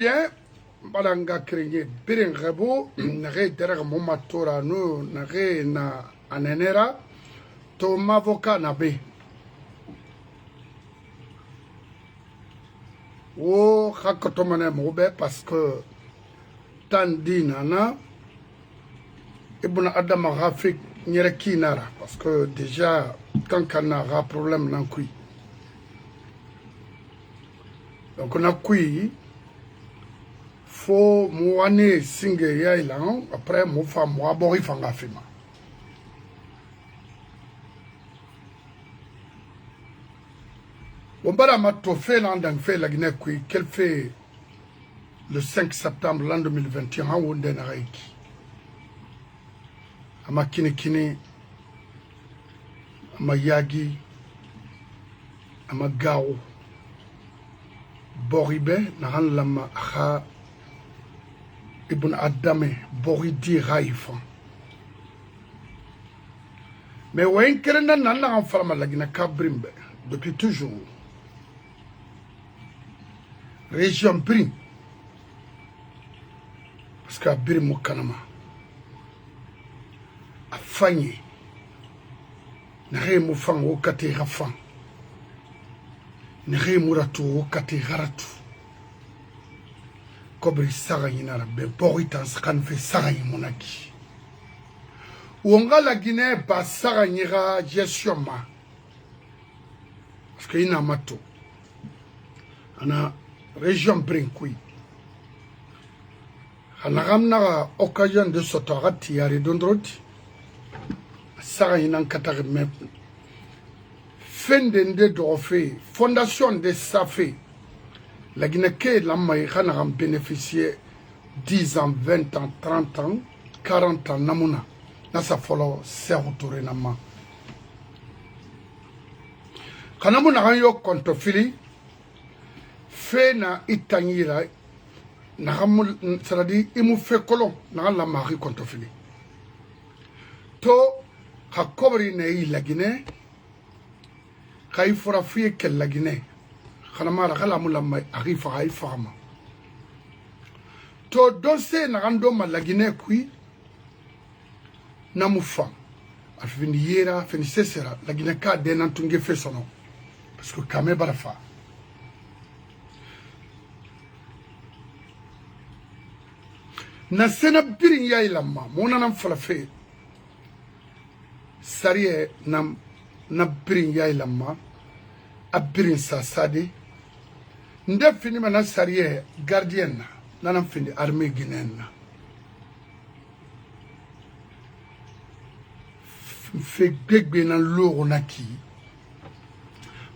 Bien, balanga krenye birin rabo nare derek momatora no nare na anenera to mavoka na be o hakoto mane mobe parce que tandi nana ibuna adama rafik nyere kinara parce que déjà quand on a un problème nan kui donc on a kui fo mwane singe ya ilan après mo fa mo abori fanga fima on bara ma to fait l'andang fait la Guinée qui qu'elle fait le 5 septembre l'an 2021 en wonde na reiki ama kini ama yagi ama gao boribe na han lama kha Ibn Adame Boridi Raifan. Mais ouais, qu'elle n'a en femme la Guinée Cabrimbe depuis toujours. Région Brim. Parce qu'à Brim au Kanama. À Fagné. N'a mou fang au Kate Rafan. N'a mouratu au Kate Raratu. Kobri sarayina be boritan skan fe sarayi monaki wonga la Guinée ba sarayira gestion ma parce que ina mato ana région Brinkui ana gamna occasion de sotorati yari dondroti sarayina katare me fendende dofe fondation de Safé. La Guinée qui a bénéficié 10 ans, 20 ans, 30 ans, 40 ans, namuna. Nasa follow se retourner nama. Kanamuna ranyo kontofili, fe na itanyira, naramul, c'est-à-dire, imu fe kolon, naran la mari kontofili. To, hakobri ne la Guinée, kaifura fuye ke la Guinée. Khanamara khala mulama arifa haifama to donse na rando la Guinée kui namufa afini yera fini sesera la Guinée ka de nantunge fe sono parce que kame barafa na sena birin yayi lamma mona nam falafe sariye nam na birin yayi lamma abirin sa sade nde fini mana sariye gardien na nanam fini armée guinéenne na fe gbegbe na loro na ki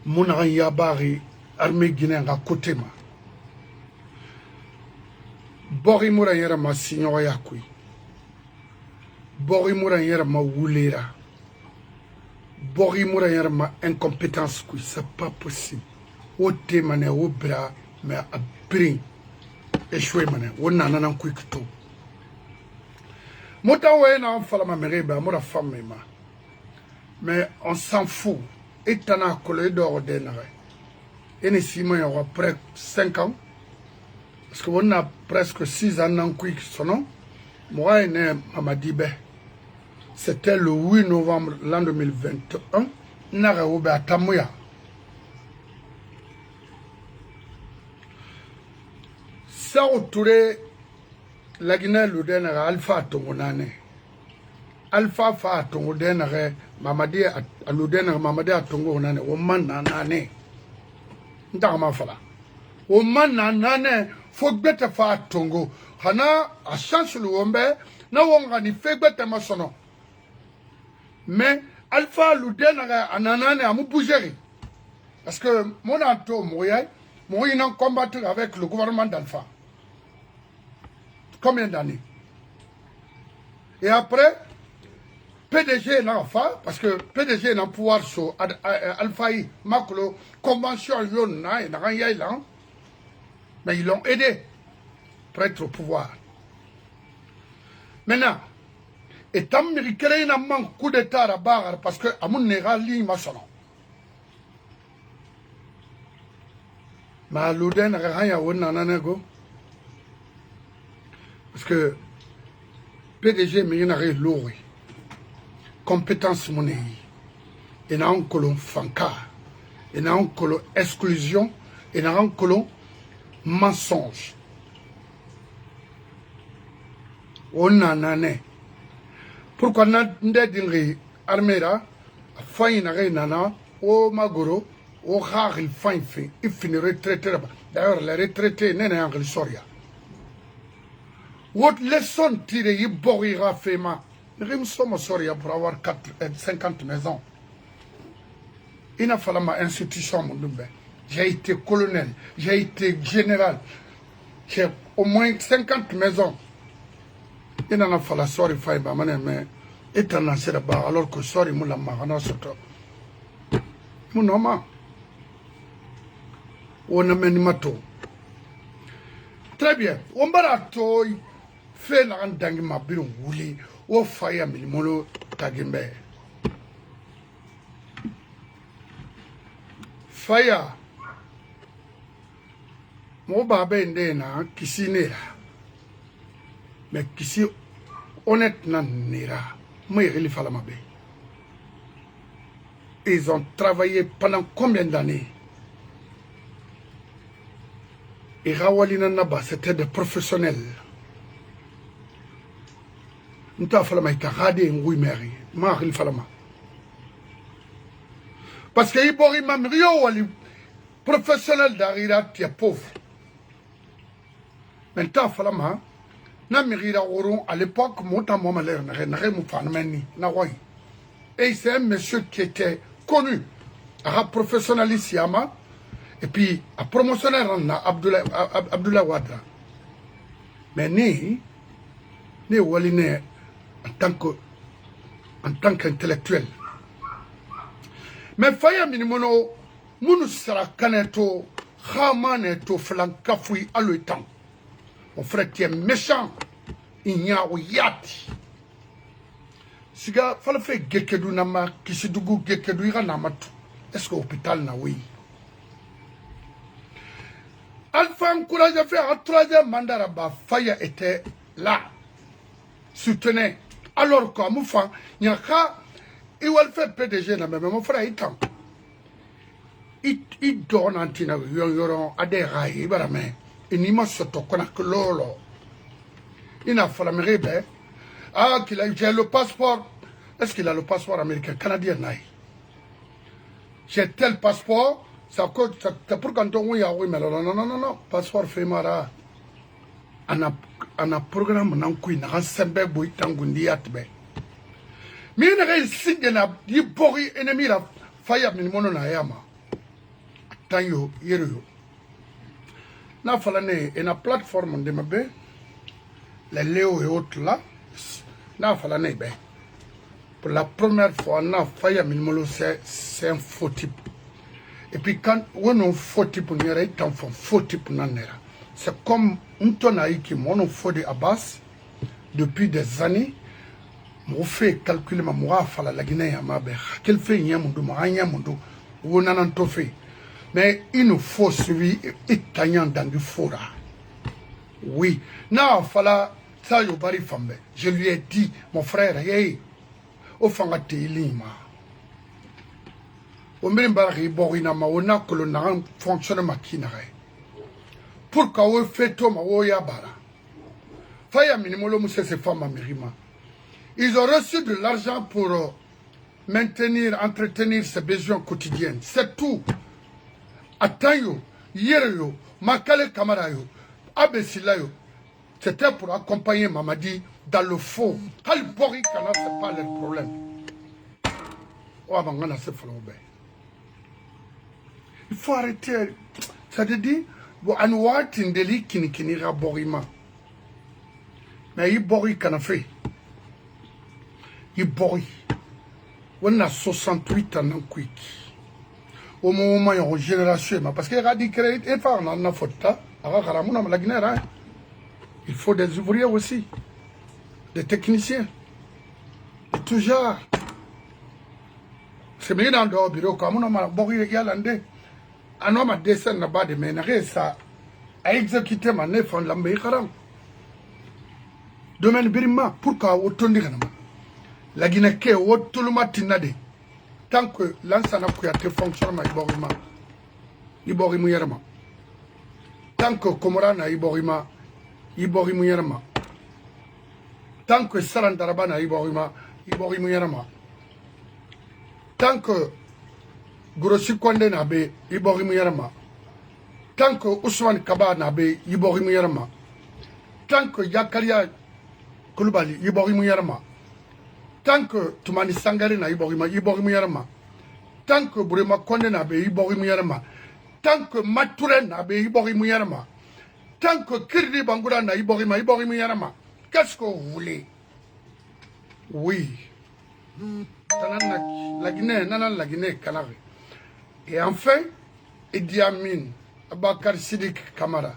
muna yabari armée guinéenne à côté ma bori mura yera ma sinyo yakui bori mura yera ma wulera bori mura yera ma incompétence kui c'est pas possible o te mane o bra mais a brin échoué mane o nana nan kuikito mota we na fala ma mereba mo la femme ma mais on s'en fout etana kolé d'or denare ene simo ya après 5 ans parce que on a presque 6 ans nan kuik sono moi ene mamadibe c'était le 8 novembre l'an 2021 nara o ba tamuya Sao Touré, la Guinée, le dernier Alpha Tongonane. Alpha Fa Tongonane, Mamadi, le dernier Mamadi à Tongonane, au man nanane. Ndama fala. Au man nanane, faut bête fa Tongo. Hana, a chance le wombe, na wonga ni fait bête masono. Mais Alpha, le dernier ananane, a mou bougeri. Parce que mon anto, moi, il n'a combattu avec le gouvernement d'Alpha. Combien d'années? Et après, PDG n'a pas, parce que PDG n'a pouvoir sur Alphaï, Maklo, convention, mais ils l'ont aidé pour être au pouvoir. Maintenant, et tant qu'il n'a pas coup d'état à barre, parce que à mon négal, il m'a sonné. Mais l'Ouden n'a rien à voir. parce que PDG mi na re lori compétence monnaie et na on colon fanka et na on colon exclusion et na on colon mensonge on a nané pourquoi na ndedingi armera faille na re nana o magoro o khagil fain fin il finit retraité d'ailleurs la retraité n'est en soria. What leçon tiré y borira fema. Nous sommes soria pour avoir 50 maisons. Il n'a fallu ma institution mon dumbe. J'ai été colonel, j'ai été général. J'ai au moins 50 maisons. Il n'en a fallu sorry faima mais étant en là-bas alors que sorry moula marana soto. Mon homme. On a menimato. Très bien. On va toy fait la dangi ma biron wuli o faya milimolo tagimbe. Faya. Mo babe ndena kisi nera. Mais kisi honnête nan nera. Moi il fallait ma be. Ils ont travaillé pendant combien d'années? Et Rawalina Naba, c'était des professionnels. Nous avons fait la radé en Mary. Marie Falama. Parce que Ibori Mamrio, les professionnels d'Arira, tu es pauvre. Maintenant, Falama, Namirira Oron, à l'époque, Mota Momaler, Narem Fanmeni, Nawai. Et c'est un monsieur qui était connu, un professionnel Yama. Et puis, à promotionnaire, on a Abdullah Ouattara. Mais ni Waline en tant qu'intellectuel. Mais Faya Minimono, Mounou Sara Kaneto, Hamaneto, Flankafoui, à le temps. Mon frère qui est méchant, il n'y a ou yati. Siga, fallait faire Gekedou Nama, Kisidougou Gekedou Iranamatu. Est-ce que l'hôpital n'a oui? Alpha encourage à faire un troisième mandat. Faya était là, soutenait. Alors qu'à Moufa, il y a qu'à, il va le faire PDG, mais mon frère, il tente. Il donne un tina, il y a des rails, il va la main. Il n'y a pas de lolo. Il n'a pas la mérite. Ah, qu'il a le passeport. Est-ce qu'il a le passeport américain, canadien? J'ai tel passeport. Ça pour quand on y a oui mais non passeport fait mara ana programme nan ku na sembe boy tangundi atbe mi na ga singe na di bori ennemi la faya min mono na yama tanyo yero na fala ne na plateforme de mabe les léo et autres là na fala ne be pour la première fois na faya min mono c'est un faux type. Et puis quand on faut type pour nera, il faut type pour nera. C'est comme un tonnaï qui m'ont fait de Abbas depuis des années. Mon fait calculer ma moura fala la Guinée à ma bère. Quel fait y a mon doux, un yamondo, ou on en a fait. Mais il nous faut suivre italien dans du fora. Oui. Non, fala ça yo bari fambe. Je lui ai dit, mon frère, hey, au fangate lima. On met un baril borina maona que l'on a fonctionné maquinaire. Pour qu'on fait tout ma oya bara. Faya minimolo mousse ces femmes à Mérima. Ils ont reçu de l'argent pour maintenir, entretenir ses besoins quotidiens. C'est tout. Atanyo, Yereyo, Makale Kamarayo, Abesilayo. C'était pour accompagner Mamadi dans le faux. Halbori Kana, c'est pas leur problème. Ouabangana se faloube. Il faut arrêter. Ça te dit, on voit une délit qui n'ira borima. Mais il bori qu'on a fait. Il bori. On a 68 ans en quick. Au moment où il y a une génération, parce qu'il y a des crédits, et pas on a faute. Il faut des ouvriers aussi, des techniciens, tout genre. C'est bien dans le bureau, comme on a bori il y a l'andé. Un homme a descendu là-bas de ménager ça, a exécuté ma nef en l'ambé. domaine birima pourquoi otondi kanama la Guinée ke otuluma tinade tant que l'ansana kuyate fonctionne iborima yerma tant que komorana iborima yerma tant que sarandarabana iborima yerma tant que Grossi Konde nabe iborima yerma tant que Ousmane Kaba nabe iborima yerma tant que Yakaria Koulibaly iborima yerma tant que Toumani Sangare na iborima yerma tant que Bourema Konde nabe iborima yerma tant que Matouré nabe iborima yerma tant que Kirdi Bangoura na iborima yerma qu'est-ce que vous voulez? Oui. La Guinée, la Guinée, Canari. Et enfin, Idi Amin, Abakar Sidik Kamara,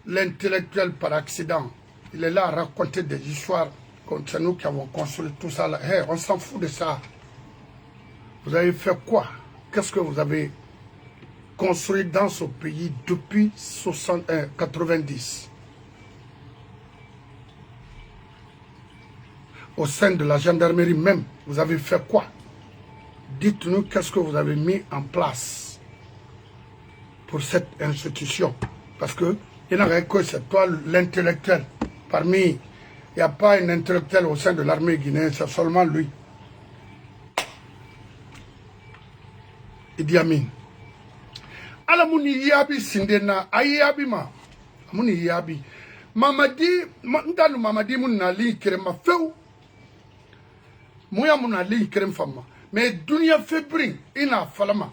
l'intellectuel par accident, il est là à raconter des histoires comme c'est nous qui avons construit tout ça là. Hey, on s'en fout de ça. Vous avez fait quoi? Qu'est-ce que vous avez construit dans ce pays depuis 90? Au sein de la gendarmerie même, vous avez fait quoi? Dites-nous qu'est-ce que vous avez mis en place pour cette institution. Parce que il n'y a que c'est toi l'intellectuel. Parmi, il n'y a pas un intellectuel au sein de l'armée guinéenne, c'est seulement lui. Idi Amin. Alamuni yabi sindena ayabi ma. Amuni yabi. Mamadi, ndanu mamadi muna li kirema feu. Mouya muna li kirem fama. Mais dunia febrin ina falama.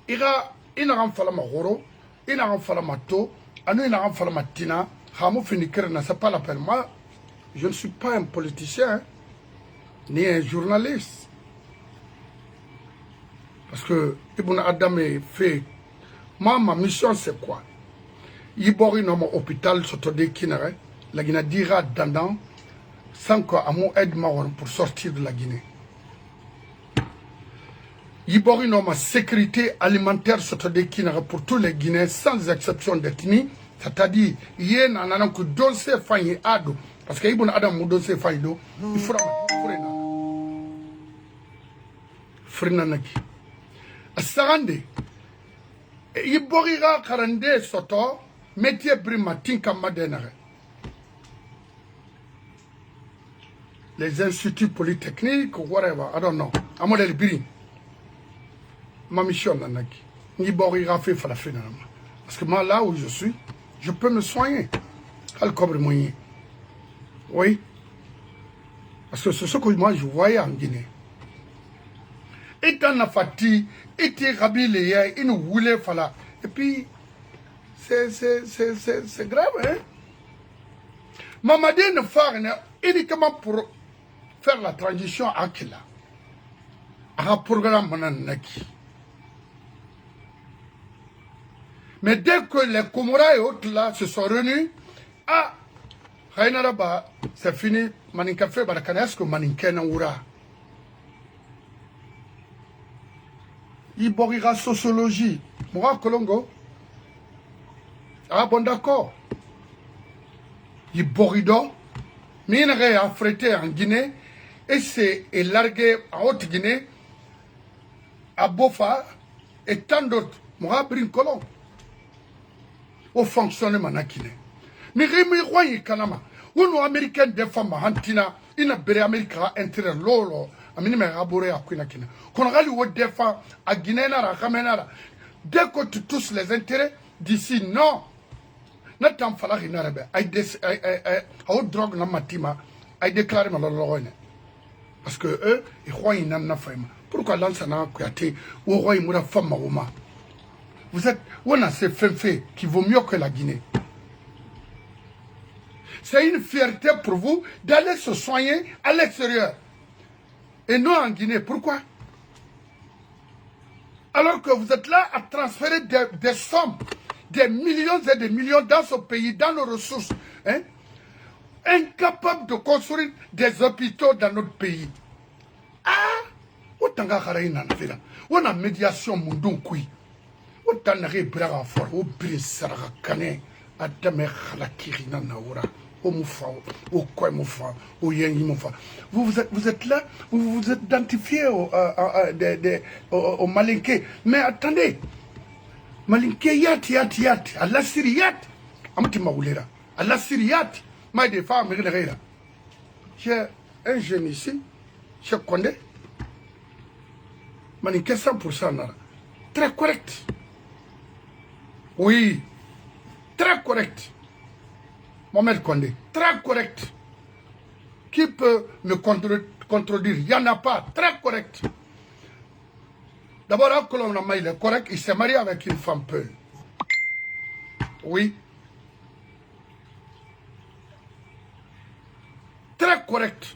Ina ran falama horo, ina ran falama to, anu ina ran falama tina. Hamou fini kirena, c'est pas la peine. Moi, je ne suis pas un politicien, ni un journaliste. Parce que Ibn Adam est fait. Moi, ma mission, c'est quoi? Ibori no mo hôpital sotode kinare, la Guinée dira dandan, sans quoi amou aide maron pour sortir de la Guinée. Ibori no ma sécurité alimentaire sotode kinare pour tous les Guinéens sans exception d'ethnie, c'est-à-dire yé nanana ku donse fanyi ado, parce que Ibn Adam mou donse fanyi do, il faut frena naki. Sarande, Iborira karande soto, métier brima tinka madenare. Les instituts polytechniques, whatever, I don't know. À modèle biri. Ma mission nanaki. Iborira fait falafina. Parce que moi, là où je suis, je peux me soigner. Al cobre moyen. Oui. Parce que c'est ce que moi je voyais en Guinée. Et dans la fatigue, et tu es il nous voulait faire. Et puis, c'est grave, hein? Mamadi ne fait uniquement pour faire la transition à Kila. À un programme Mananaki. Mais dès que les Comores et autres là se sont réunis, ah, Haïnaraba, c'est fini, Maninkafé, Barakanesco, Maninkena Oura. Iborira sociologie. Moi, Kolongo. Ah bon, d'accord. Iborido. Minere affrété en Guinée. Et c'est largué en Haute-Guinée. À Bofa. Et tant d'autres. Moi, Brin Kolon. Au fonctionnement en Guinée. Mais Rémi Roy Kanama. Ou nous, Américains, des femmes, Hantina. Ina bere Amerika intérêt lolo. Amini me rabore à Kina. Qu'on râle ou défend à Guinée, à Kamenara. Dès que tu touches les intérêts d'ici, non. N'attends pas la Rinarabe. Aïe, drogue na matima. Aïe, déclaré ma lorone. Parce que eux, ils croient qu'ils n'en ont pas. Pourquoi l'ansana kouate ou roi moura femme marouma? Vous êtes, on a ces faits qui vaut mieux que la Guinée. C'est une fierté pour vous d'aller se soigner à l'extérieur. Et non en Guinée. Pourquoi? Alors que vous êtes là à transférer des sommes, des millions et des millions dans ce pays, dans nos ressources. Hein? Incapables de construire des hôpitaux dans notre pays. Ah! On a médiation mundun kui. On a braga fort. On brise saraka kane. Adame khalakiri na naura. au Moufa, au Koué Moufa, au Yengi Moufa. Vous êtes là, vous vous identifiez au Malinké. Mais attendez, Malinké yat, à la Syriat, Amati Maoulera, à la Syriat, mais des femmes, j'ai un jeune ici, chez Condé, Malinké 100%, très correct. Oui, très correct. Mohamed Condé, très correct. Qui peut me contredire? Il n'y en a pas, très correct. D'abord, il est correct, il s'est marié avec une femme peule. Oui. Très correct.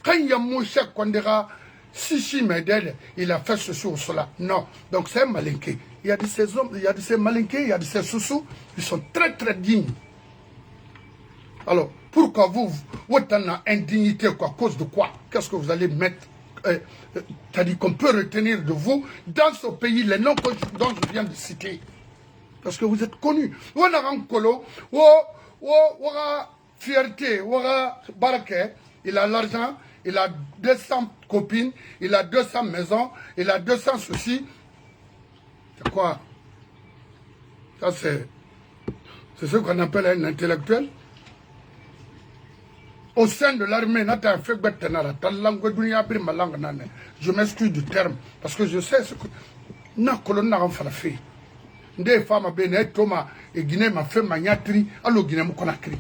Quand il y a Mouché Condéra, si Medel, il a fait ceci ou cela. Non. Donc c'est un malinqué. Il y a de ces hommes, il y a de ces malinqués, il y a de ces sous-sous, ils sont très très dignes. Alors, pourquoi vous êtes en indignité, quoi, à cause de quoi? Qu'est-ce que vous allez mettre? C'est-à-dire qu'on peut retenir de vous, dans ce pays, les noms dont je viens de citer. Parce que vous êtes connus. Vous avez un colo, vous avez fierté, vous avez barake, il a l'argent, il a 200 copines, il a 200 maisons, il a 200 soucis. C'est quoi? Ça, c'est ce qu'on appelle un intellectuel. Au sein de l'armée, je m'excuse du terme, parce que je sais ce que na colonne a fait. Des femmes à Thomas et Guinée m'a fait maniatri, alors Guinée m'a conacri.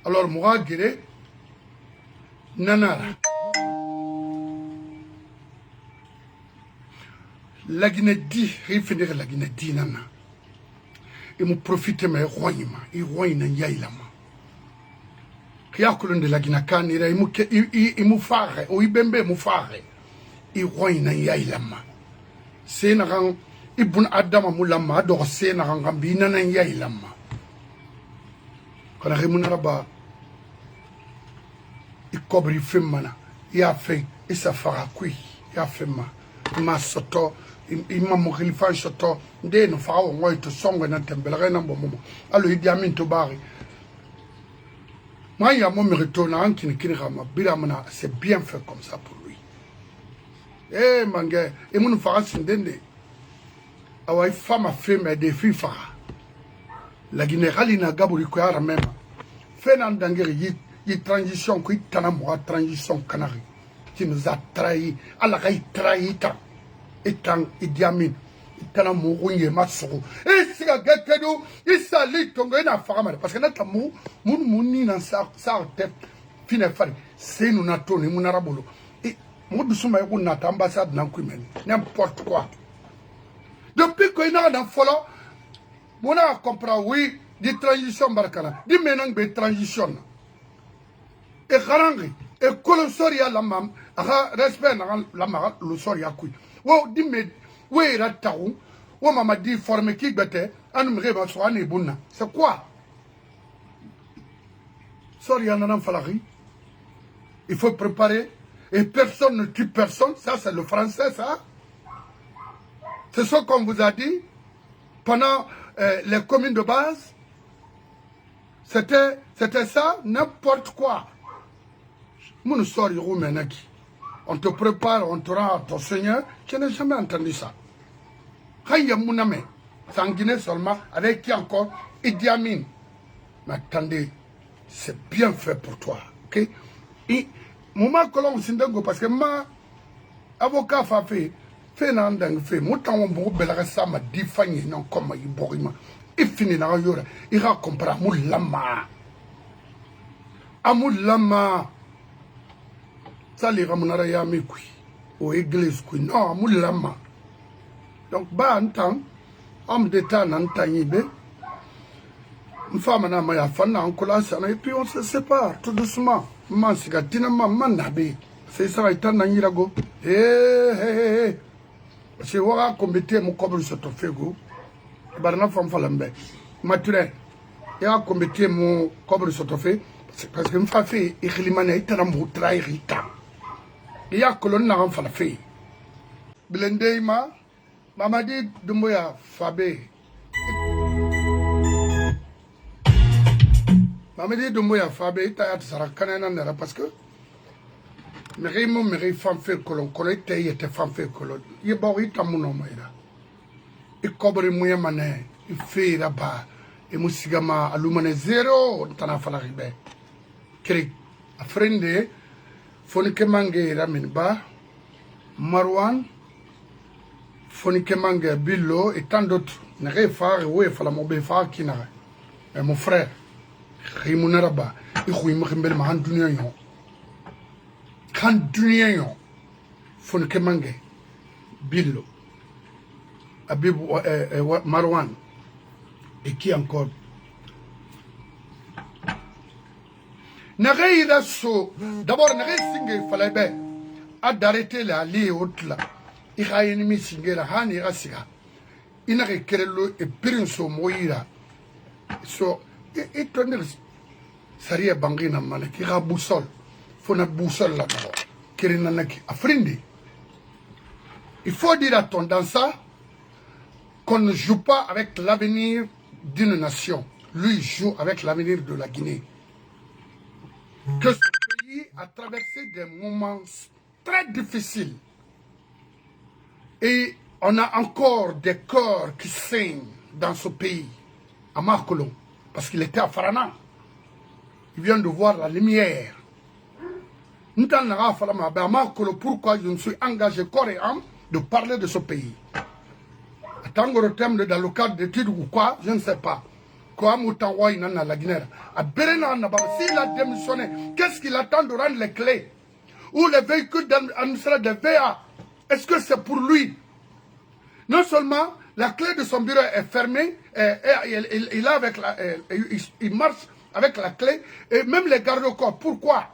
Alors, moi, Guinée, Nanara. La Guinée dit, il finira la Guinée dit, Nana. Il me profite mais il rogne yailama. Kia kolon de la Guinée ira il me fare ou ibembe mu fare. Il rogne yailama. C'est na rang ibun adama mulama do c'est na rang bi nana yailama. Kana remunaraba il cobri femmana. Il a fait et ça fera qui. Il a fait ma soto. Il m'a montré le fan soto. Dès nos frères, on va être sombre dans Tembelere dans bon moment. Alors il dit à min tobari. Moi, il y a mon retour en qui ne rama. Biramana, c'est bien fait comme ça pour lui. Eh, manga, et mon frère s'indende. Awa femme a fait mais des filles fara. La générale n'a gaburi quoi même. Fait nan dangeri y transition qui tanamwa transition canari. Qui nous a trahi. Allah a trahi tant. Étant Idi Amin, étant Mourouye Matsoro. Et si la Gakedo, il s'allie ton gars à Faramade. Parce que notre mouni dans sa tête, finefari, c'est nous n'attendons, nous n'arabolo. Et moi, nous sommes à l'ambassade dans Koumen, n'importe quoi. Depuis qu'il y a un follow, on a compris, oui, des transitions barcana, des ménages de transition. Et Harangi, et Colossoria la mam, respect la marat, le soria kui. Wo dimme we rataou wo mama di forme ki gbete anu mre ba so ane bunna c'est quoi? Sorry ananan falari, il faut préparer et personne ne tue personne, ça c'est le français ça. C'est ce qu'on vous a dit pendant les communes de base. C'était ça, n'importe quoi. Mon sorry roumenaki. On te prépare, on te rend à ton Seigneur. Je n'ai jamais entendu ça. Quand il y a Mouname, c'est en Guinée seulement, avec qui encore Idi Amin. Mais attendez, c'est bien fait pour toi. Ok? Et, moment que l'on s'y donne, parce que ma avocat fait n'andang fait, moutan on bourre belare ça m'a dit fanny non comme il borima. Il finit dans le yora, il raconte Amoul Lama. Amoul Lama. Ça les ramonara ya mekui au église kui non moulama. Donc ba entend homme d'état n'entanyibé une femme n'a ma ya fana en classe et puis on se sépare tout doucement man sigatina man nabe c'est ça étant n'irago eh c'est wara comité mon cobre sur ton fego barna femme falambe mature ya comité mon cobre sur ton fait parce que me fa fait ikhlimane itana mo trahirita. Il y a colonne n'a pas fait. Blendeima, Mamadi Dumboya Fabé, Mamadi Doumbouya Fabé, il a dit parce que Mérimo fanfé colon, collecte, il était fanfé colon. Il est barré à mon homme. Il cobre mouya mané, il fait là-bas. Et Moussigama, alumane zéro, on t'en a fait l'arrivée. Krik, a frende, Fonike Mange Raminba, Marwan, Fonike Mange Billo et tant d'autres. N'arrêt phare, oui, il fallait m'obéir phare qui n'arrête. Et mon frère, Rimunaraba, il rouille Mrimbel Mahandunion. Handunion, Fonike Mange, Billo, Abibou, Marwan, et qui encore? N'arrêt il a so, d'abord, n'arrêt singe, il fallait bien, à d'arrêter la lie haute là. Il a ennemi singe la han, il a siga. Il n'a qu'à le et prince moïra. So, et tonner, Saria Bangina Malek, il a boussole. Faut notre boussole là d'abord. Kirinanaki, a frindi. Il faut dire à ton dans ça qu'on ne joue pas avec l'avenir d'une nation. Lui joue avec l'avenir de la Guinée. Que ce pays a traversé des moments très difficiles. Et on a encore des cœurs qui saignent dans ce pays, à Marcolon, parce qu'il était à Farana. Il vient de voir la lumière. Pourquoi je me suis engagé corps et âme de parler de ce pays? Tant que le thème dans le cadre d'études ou quoi, je ne sais pas. Quoi, Moutawa, il a la Guinée. S'il a démissionné, qu'est-ce qu'il attend de rendre les clés? Ou les véhicules d'administration de VA? Est-ce que c'est pour lui? Non seulement la clé de son bureau est fermée, il marche avec la clé, et même les gardes-corps. Pourquoi?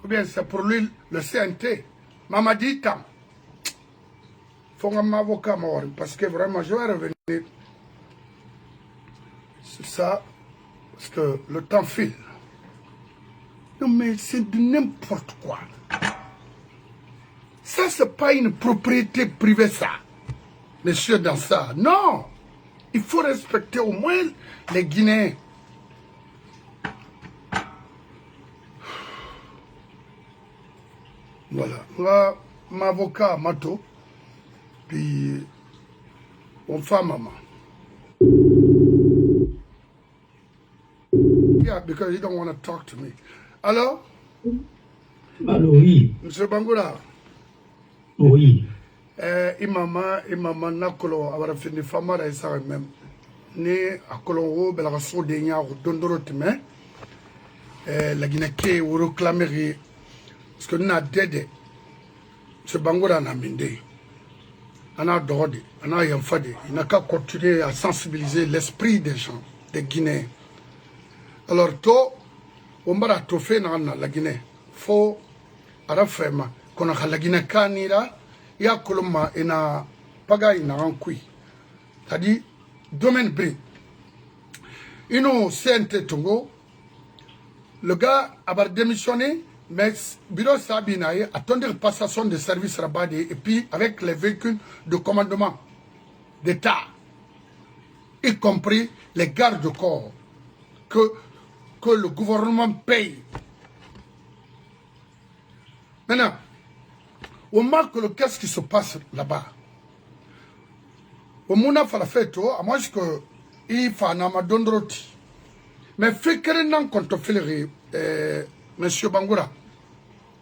Ou bien c'est pour lui le CNT. Mamadi Tam. Il faut un avocat mort, parce que vraiment, je vais revenir sur ça, parce que le temps file. Non, mais c'est de n'importe quoi. Ça, c'est pas une propriété privée, ça. Monsieur Dansa, non. Il faut respecter au moins les Guinéens. Voilà. Là, mon avocat, Mato, puis on fait maman. Yeah, because you don't want to talk to me. Alors? Allô, oui. Monsieur Bangoura? Oui. Imama nakolo awara fini famara isa même ni akolongo bela so de nya dondoro time la Guinée ou réclamer parce que na dede ce Bangoura na minde ana dode ana yamfade il n'a qu'à continuer à sensibiliser l'esprit des gens des Guinéens. Alors to ombara to fe na la Guinée faut ara fema kona la Guinée kanira ya koloma ina paga ina rankui c'est-à-dire domaine B ino CNT Tongo le gars a démissionné mais bureau Sabinaye attendait passation de service rabadé et puis avec les véhicules de commandement d'État y compris les gardes-corps que le gouvernement paye. Maintenant on marque qu'est-ce qui se passe là-bas. Au Mouna Falafeto, à moins que il faut un amadondroti. Mais fait que l'on compte faire, Monsieur Bangoura,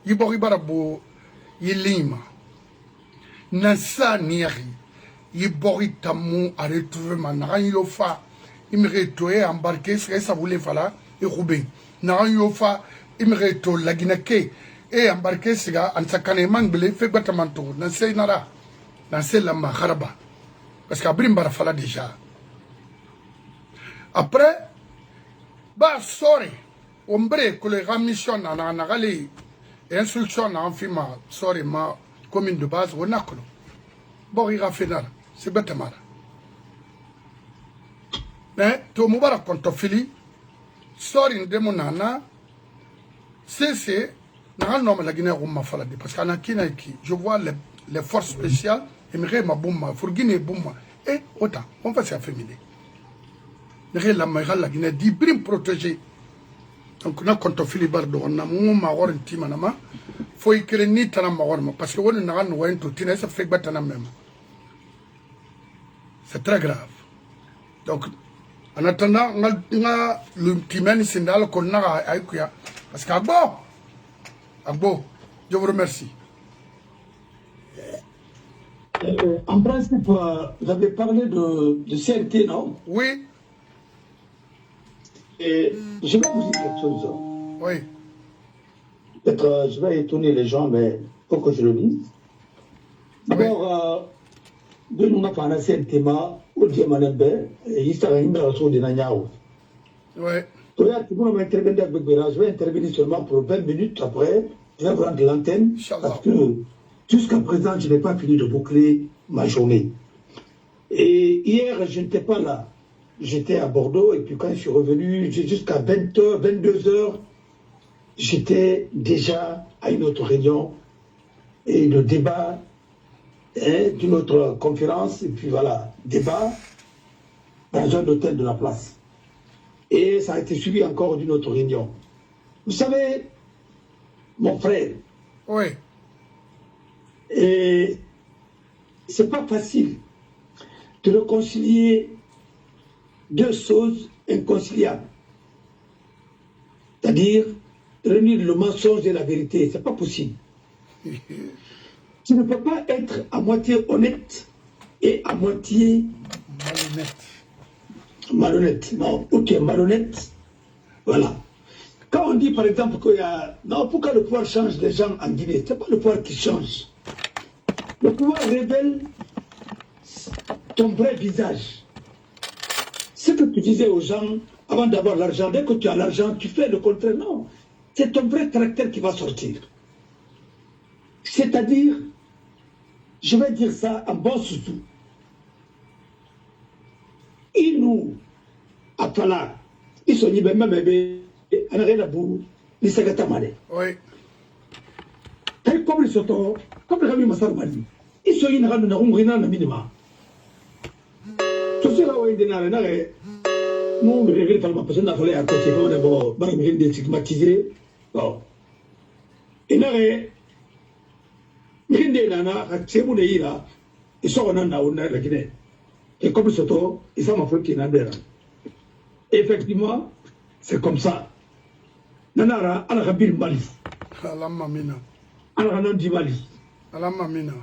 il y a barabo, il lima. Nasa niari, il bori tamu à retrouver ma yofa, il me retrouve embarqué, ça voulait faire, et roubé. Naran yofa, il me retrouve la Guinée. Et embarqué siga ansakane mangbele fait batamanto dans ces nara dans ces lama haraba parce qu'abrim barafala déjà après bah sorry ombre que les ramissions na nagali instruction na enfima sorry ma commune de base onakolo bon il a fait nara c'est batamara mais to mubarak kontofili sorry ndemo nana c'est la Guinée parce qu'en je vois les forces spéciales et ma bouma, pour Guinée bouma, et autant, on va s'y affirmer. La Guinée dit bien protégé donc na konto fili bar do na mu ma gorin tima na ma fo ikere ni tana ma gorma parce que woni na gan wayin to tina sa fek batana même c'est très grave donc en attendant nga le timani sindal ko na ay kuya parce que agbo je vous remercie. En principe, vous avez parlé de CNT, non? Oui. Et je vais vous dire quelque chose. Oui. Peut-être je vais étonner les gens, mais il faut que je le dise. D'abord, de nous avons un CNT, au Diamanembe, et il s'est rendu à la de Nanyao. Oui. Je vais intervenir seulement pour 20 minutes après. Je vais rendre l'antenne parce que jusqu'à présent, je n'ai pas fini de boucler ma journée. Et hier, je n'étais pas là. J'étais à Bordeaux et puis quand je suis revenu, jusqu'à 20h, 22h, j'étais déjà à une autre réunion et le débat d'une autre conférence. Et puis voilà, débat dans un hôtel de la place. Et ça a été suivi encore d'une autre réunion. Vous savez, mon frère, oui. Et c'est pas facile de réconcilier deux choses inconciliables. C'est-à-dire réunir le mensonge et la vérité. C'est pas possible. Tu ne peux pas être à moitié honnête et à moitié malhonnête. Non, ou tu es malhonnête. Voilà. Quand on dit par exemple qu'il y a... Non, pourquoi le pouvoir change les gens en Guinée? Ce n'est pas le pouvoir qui change. Le pouvoir révèle ton vrai visage. Ce que tu disais aux gens avant d'avoir l'argent, dès que tu as l'argent, tu fais le contraire. Non, c'est ton vrai caractère qui va sortir. C'est-à-dire, je vais dire ça en bon sous-tout. Il nous a fallu, ils sont libres, même bébé, on a rien à bout, ils sont gâtés. Oui. Comme les autres, comme les amis Massarmani, ils sont in Rana Umrina minima. Tout cela, on est dans l'arrêt. Mon regret, parce qu'on a fallu à côté, on a beau, barré stigmatisé. Bon. Et l'arrêt, Nana, c'est mon ira, ils sont en a la Guinée. Et comme les autres, ils sont en fait qui n'a pas. Effectivement, c'est comme ça. Nanara, à la Rabir Mali. Alamamina. Alors, du Mali. Alamamina.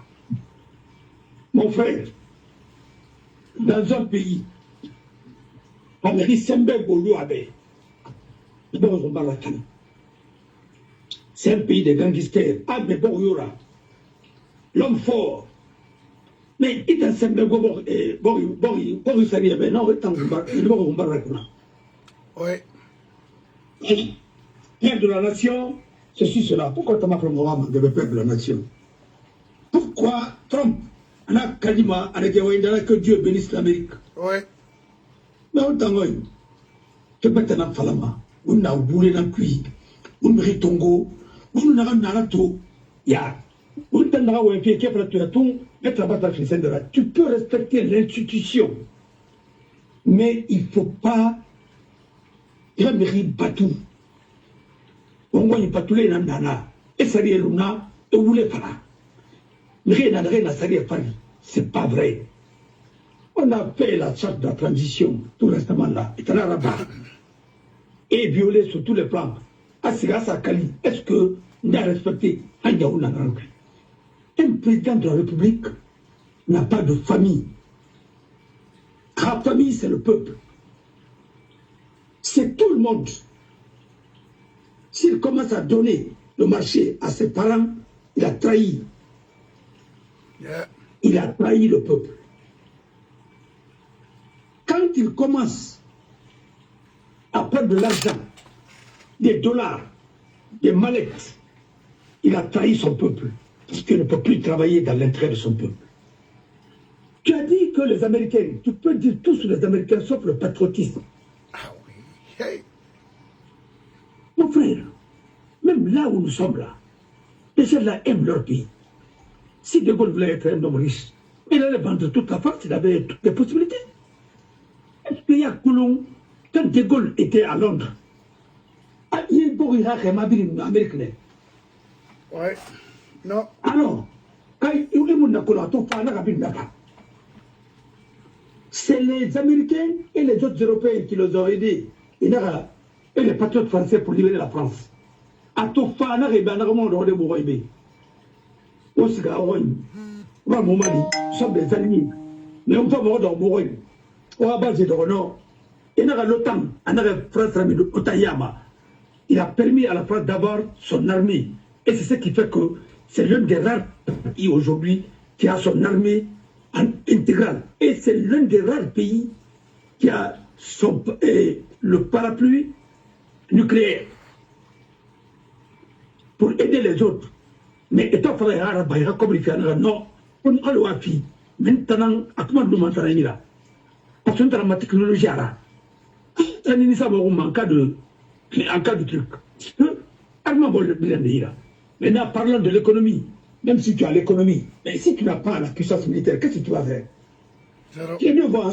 Mon frère, dans un pays, c'est un pays de gangsters. L'homme fort. Mais il est semblé oui. Père de la nation, ceci, cela. Pourquoi Thomas Flomorama devait perdre de la nation? Pourquoi Trump, on a Kalima, que Dieu bénisse l'Amérique? Oui. Mais on t'en va. Tu peux être un falama. On a boulé dans le cuit. On mérite ton go. On a un narato. Ya. On t'en a un pied qui a fait la tombe. Mettre la bataille de la. Tu peux respecter l'institution. Mais il ne faut pas. Il va mériter Batou. On voit une patoulée dans Nana. Et ça y est, Luna. Et vous voulez pas. Mais rien n'a sali à Paris. C'est pas vrai. On a fait la charte de la transition, tout récemment là, et là-bas, et violé sur tous les plans. Asiga Kali, est-ce que nous avons respecté un président de la République n'a pas de famille. Sa famille, c'est le peuple. C'est tout le monde. S'il commence à donner le marché à ses parents, il a trahi. Yeah. Il a trahi le peuple. Quand il commence à perdre de l'argent, des dollars, des mallettes, il a trahi son peuple. Parce qu'il ne peut plus travailler dans l'intérêt de son peuple. Tu as dit que les Américains, tu peux dire tout sur les Américains sauf le patriotisme. Ah oui. Hey. Mon frère, même là où nous sommes là, les gens là aiment leur pays. Si De Gaulle voulait être un homme riche, il allait vendre toute la France, il avait toutes les possibilités. Est-ce qu'il y a Coulon, quand De Gaulle était à Londres, Il est pour Irak et Amérique. Ouais. Non. Alors, quand il y a c'est les Américains et les autres Européens qui les ont aidés. Et les patriotes français pour libérer la France. A tout fait, on a réussi nous sommes des ennemis. Mais on peut voir dans Bourgogne. On va baser de Renault. Et l'OTAN, il a permis à la France d'avoir son armée. Et c'est ce qui fait que c'est l'un des rares pays aujourd'hui qui a son armée intégrale. Et c'est l'un des rares pays qui a le parapluie nucléaire pour aider les autres. Mais étant frère comme il fait non, on a le wafi. Maintenant, à comment nous m'entendons là? Parce qu'on a ma technologie là. En cas de truc. Maintenant, parlons de l'économie. Même si tu as l'économie, mais si tu n'as pas la puissance militaire, qu'est-ce que tu vas faire? Tu es devant.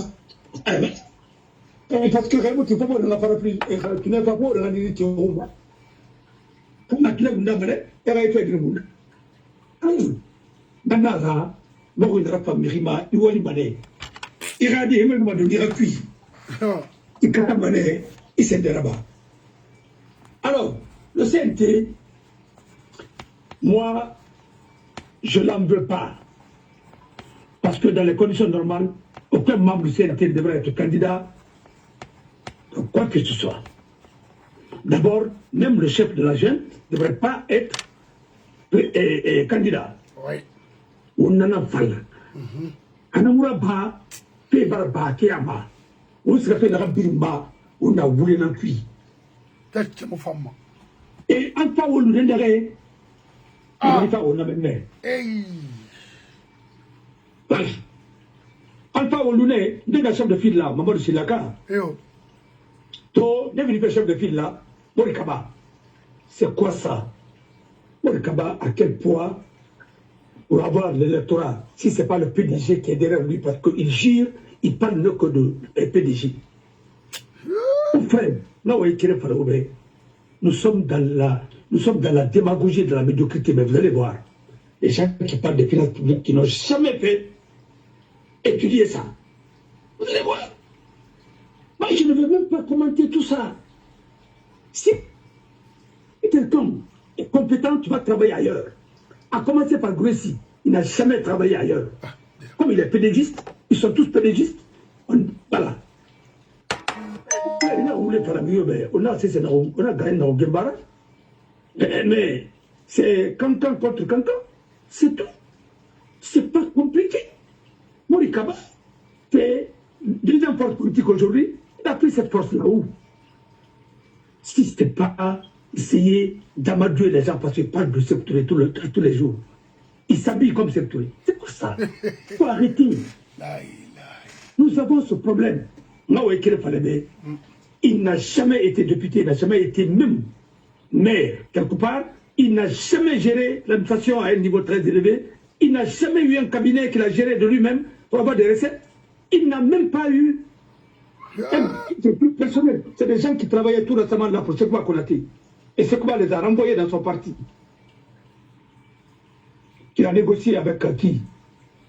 Parce que vraiment, tu ne peux pas dans parapluie. Tu n'es pas pour la militaire. Comment tu l'as fait? Tu as fait du monde. Maintenant, bon, il n'y a pas de mirima, il y a des manées. Il y a des manées, il y a des cuits. Il y a des manées, il s'est dérabat. Alors, le CNT, moi, je ne l'en veux pas. Parce que dans les conditions normales, aucun membre du CNT ne devrait être candidat à quoi que ce soit. D'abord, même le chef de la junte ne devrait pas être candidat. Oui. On en a fallu. Anamura ba, Pébar ba, Kéama. On se rappelle la Birma, on a voulu l'en cuire. C'est mon femme. Et en fait, on nous dirait, on a mené. Voilà. En fait, on nous dit, des chefs de file là, maman de Silaka. To, des chefs de file là, Morikaba. C'est quoi ça? Morikaba, à quel point, pour avoir l'électorat, si ce n'est pas le PDG qui est derrière lui, parce qu'il gire, il parle que de PDG. Enfin, là où il nous sommes dans la démagogie de la médiocrité, mais vous allez voir, les gens qui parlent des finances publiques qui n'ont jamais fait étudier ça. Vous allez voir. Moi, je ne veux même pas commenter tout ça. Si quelqu'un est compétent, tu vas travailler ailleurs. À commencer par Grécy, il n'a jamais travaillé ailleurs. Comme il est pédégiste, ils sont tous pédégistes. Voilà. On a gagné dans Gembara. Mais c'est Cancan contre Cancan. C'est tout. C'est pas compliqué. Morikaba, c'est deuxième force politique aujourd'hui. Il a pris cette force-là où? Si ce n'était pas essayer d'amadouer les gens parce qu'il parle de secteur tous les jours. Il s'habille comme secteur. C'est pour ça. Il faut arrêter. Nous avons ce problème. Il n'a jamais été député, il n'a jamais été même maire quelque part. Il n'a jamais géré l'administration à un niveau très élevé. Il n'a jamais eu un cabinet qu'il a géré de lui-même pour avoir des recettes. Il n'a même pas eu un plus personnel. C'est des gens qui travaillaient tout récemment là pour Sekouba Konaté. Et Sekouba les a renvoyés dans son parti. Il a négocié avec qui?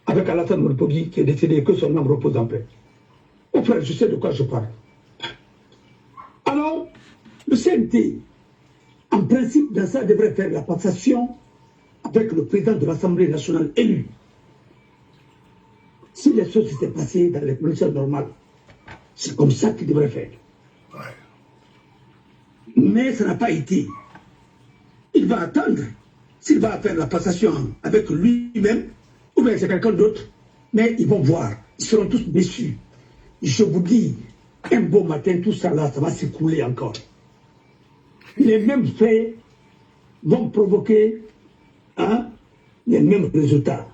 Avec Alassane Moulpogui qui est décidé que son âme repose en paix. Oh frère, je sais de quoi je parle. Alors, le CNT, en principe, dans ça, devrait faire la passation avec le président de l'Assemblée nationale élu. Si les choses s'étaient passées dans les conditions normales, c'est comme ça qu'il devrait faire. Mais ça n'a pas été. Il va attendre. S'il va faire la passation avec lui-même, ou bien c'est quelqu'un d'autre, mais ils vont voir. Ils seront tous déçus. Je vous dis, un beau matin, tout ça là, ça va s'écrouler encore. Les mêmes faits vont provoquer les mêmes résultats.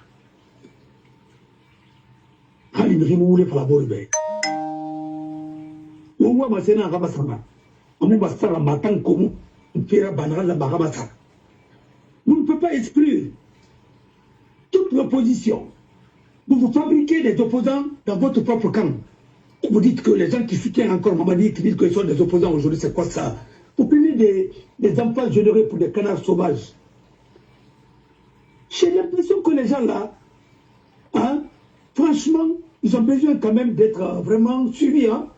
Vous ne pouvez pas exclure toute l'opposition. Vous vous fabriquez des opposants dans votre propre camp. Vous dites que les gens qui soutiennent encore Mamadi, qui disent qu'ils sont des opposants aujourd'hui, c'est quoi ça? Vous prenez des enfants générés pour des canards sauvages. J'ai l'impression que les gens là, hein, franchement, ils ont besoin quand même d'être vraiment suivis. Hein,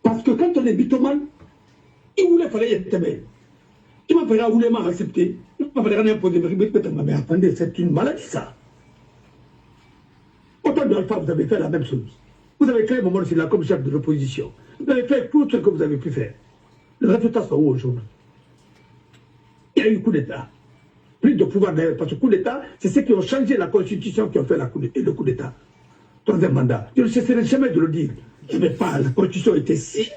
parce que quand on est bitomane, il voulait faire les témés. Tu m'as fait roulement accepter. Tu m'as fait imposer mais attendez, c'est une maladie ça. Autant d'Alpha, vous avez fait la même chose. Vous avez créé Mamadou Sylla comme chef de l'opposition. Vous avez fait tout ce que vous avez pu faire. Les résultats sont où aujourd'hui? Il y a eu coup d'État. Plus de pouvoir d'ailleurs, parce que le coup d'État, c'est ceux qui ont changé la constitution qui ont fait le coup d'État. Troisième mandat. Je ne cesserai jamais de le dire. Je ne vais pas, la constitution était si.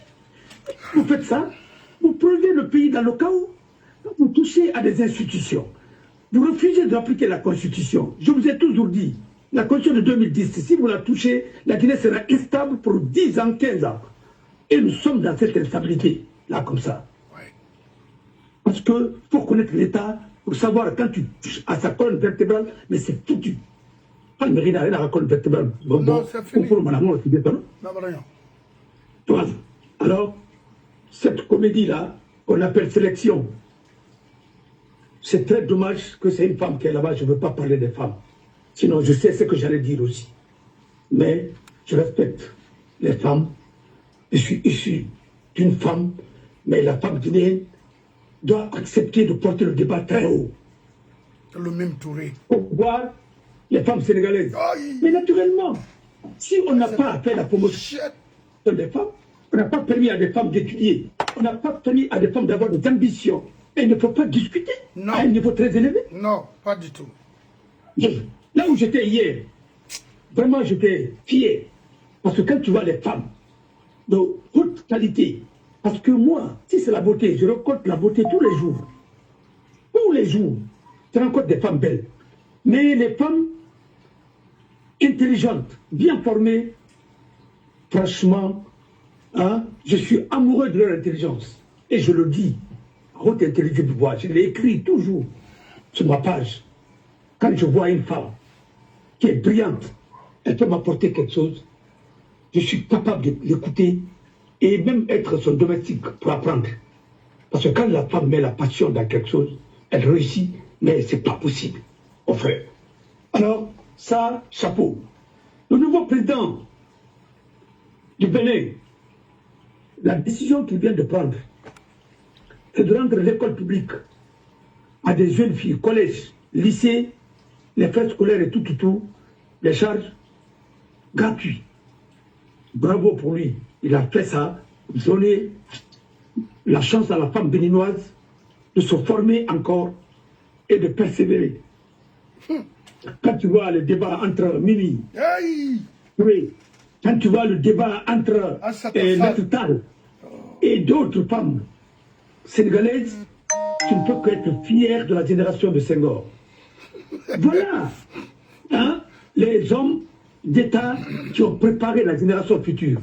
Vous faites ça, vous prenez le pays dans le chaos, vous touchez à des institutions. Vous refusez d'appliquer la constitution. Je vous ai toujours dit, la constitution de 2010, si vous la touchez, la Guinée sera instable pour 10 ans, 15 ans. Et nous sommes dans cette instabilité, là, comme ça. Parce qu'il faut connaître l'État pour savoir quand tu touches à sa colonne vertébrale, mais c'est foutu. Quand il n'y a rien à la colonne vertébrale, non, c'est fini. Alors, cette comédie-là, qu'on appelle sélection, c'est très dommage que c'est une femme qui est là-bas. Je ne veux pas parler des femmes. Sinon, je sais ce que j'allais dire aussi. Mais je respecte les femmes. Je suis issu d'une femme, mais la femme guinéenne doit accepter de porter le débat très haut. Le même Touré. Pour voir les femmes sénégalaises. Mais naturellement, si on n'a pas fait la promotion des femmes, on n'a pas permis à des femmes d'étudier, on n'a pas permis à des femmes d'avoir des ambitions. Et il ne faut pas discuter à un niveau très élevé. Non, pas du tout. Là où j'étais hier, vraiment j'étais fier. Parce que quand tu vois les femmes de haute qualité, parce que moi, si c'est la beauté, je rencontre la beauté tous les jours. Tous les jours, je rencontre des femmes belles. Mais les femmes intelligentes, bien formées, franchement, hein, je suis amoureux de leur intelligence. Et je le dis, haute intelligence, je l'ai écrit toujours sur ma page. Quand je vois une femme qui est brillante, elle peut m'apporter quelque chose, je suis capable de l'écouter et même être son domestique pour apprendre. Parce que quand la femme met la passion dans quelque chose, elle réussit, mais ce n'est pas possible. Enfin, alors, ça, chapeau. Le nouveau président du Bénin, la décision qu'il vient de prendre, c'est de rendre l'école publique à des jeunes filles, collèges, lycées, les frais scolaires et tout, les charges gratuites. Bravo pour lui. Il a fait ça, donner la chance à la femme béninoise de se former encore et de persévérer. Quand tu vois le débat entre Mimi, oui, quand tu vois le débat entre Matou et d'autres femmes sénégalaises, tu ne peux qu'être fier de la génération de Senghor. Voilà, hein, les hommes d'État qui ont préparé la génération future.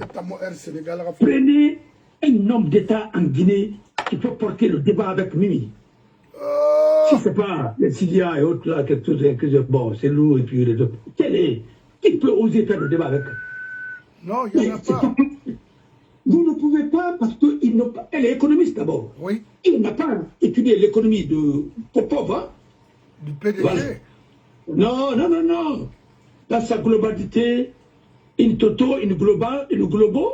Prenez un homme d'État en Guinée qui peut porter le débat avec Mimi. Si ce n'est pas les Syria et autres là, quelque chose que bon, c'est lourd et puis les autres. Qui peut oser faire le débat avec eux? Non, il n'y en a pas. Vous ne pouvez pas parce qu'elle est économiste d'abord. Oui. Il n'a pas étudié l'économie de Popov. Hein? Du PDG. Voilà. Non. Dans sa globalité, une toto, une globo,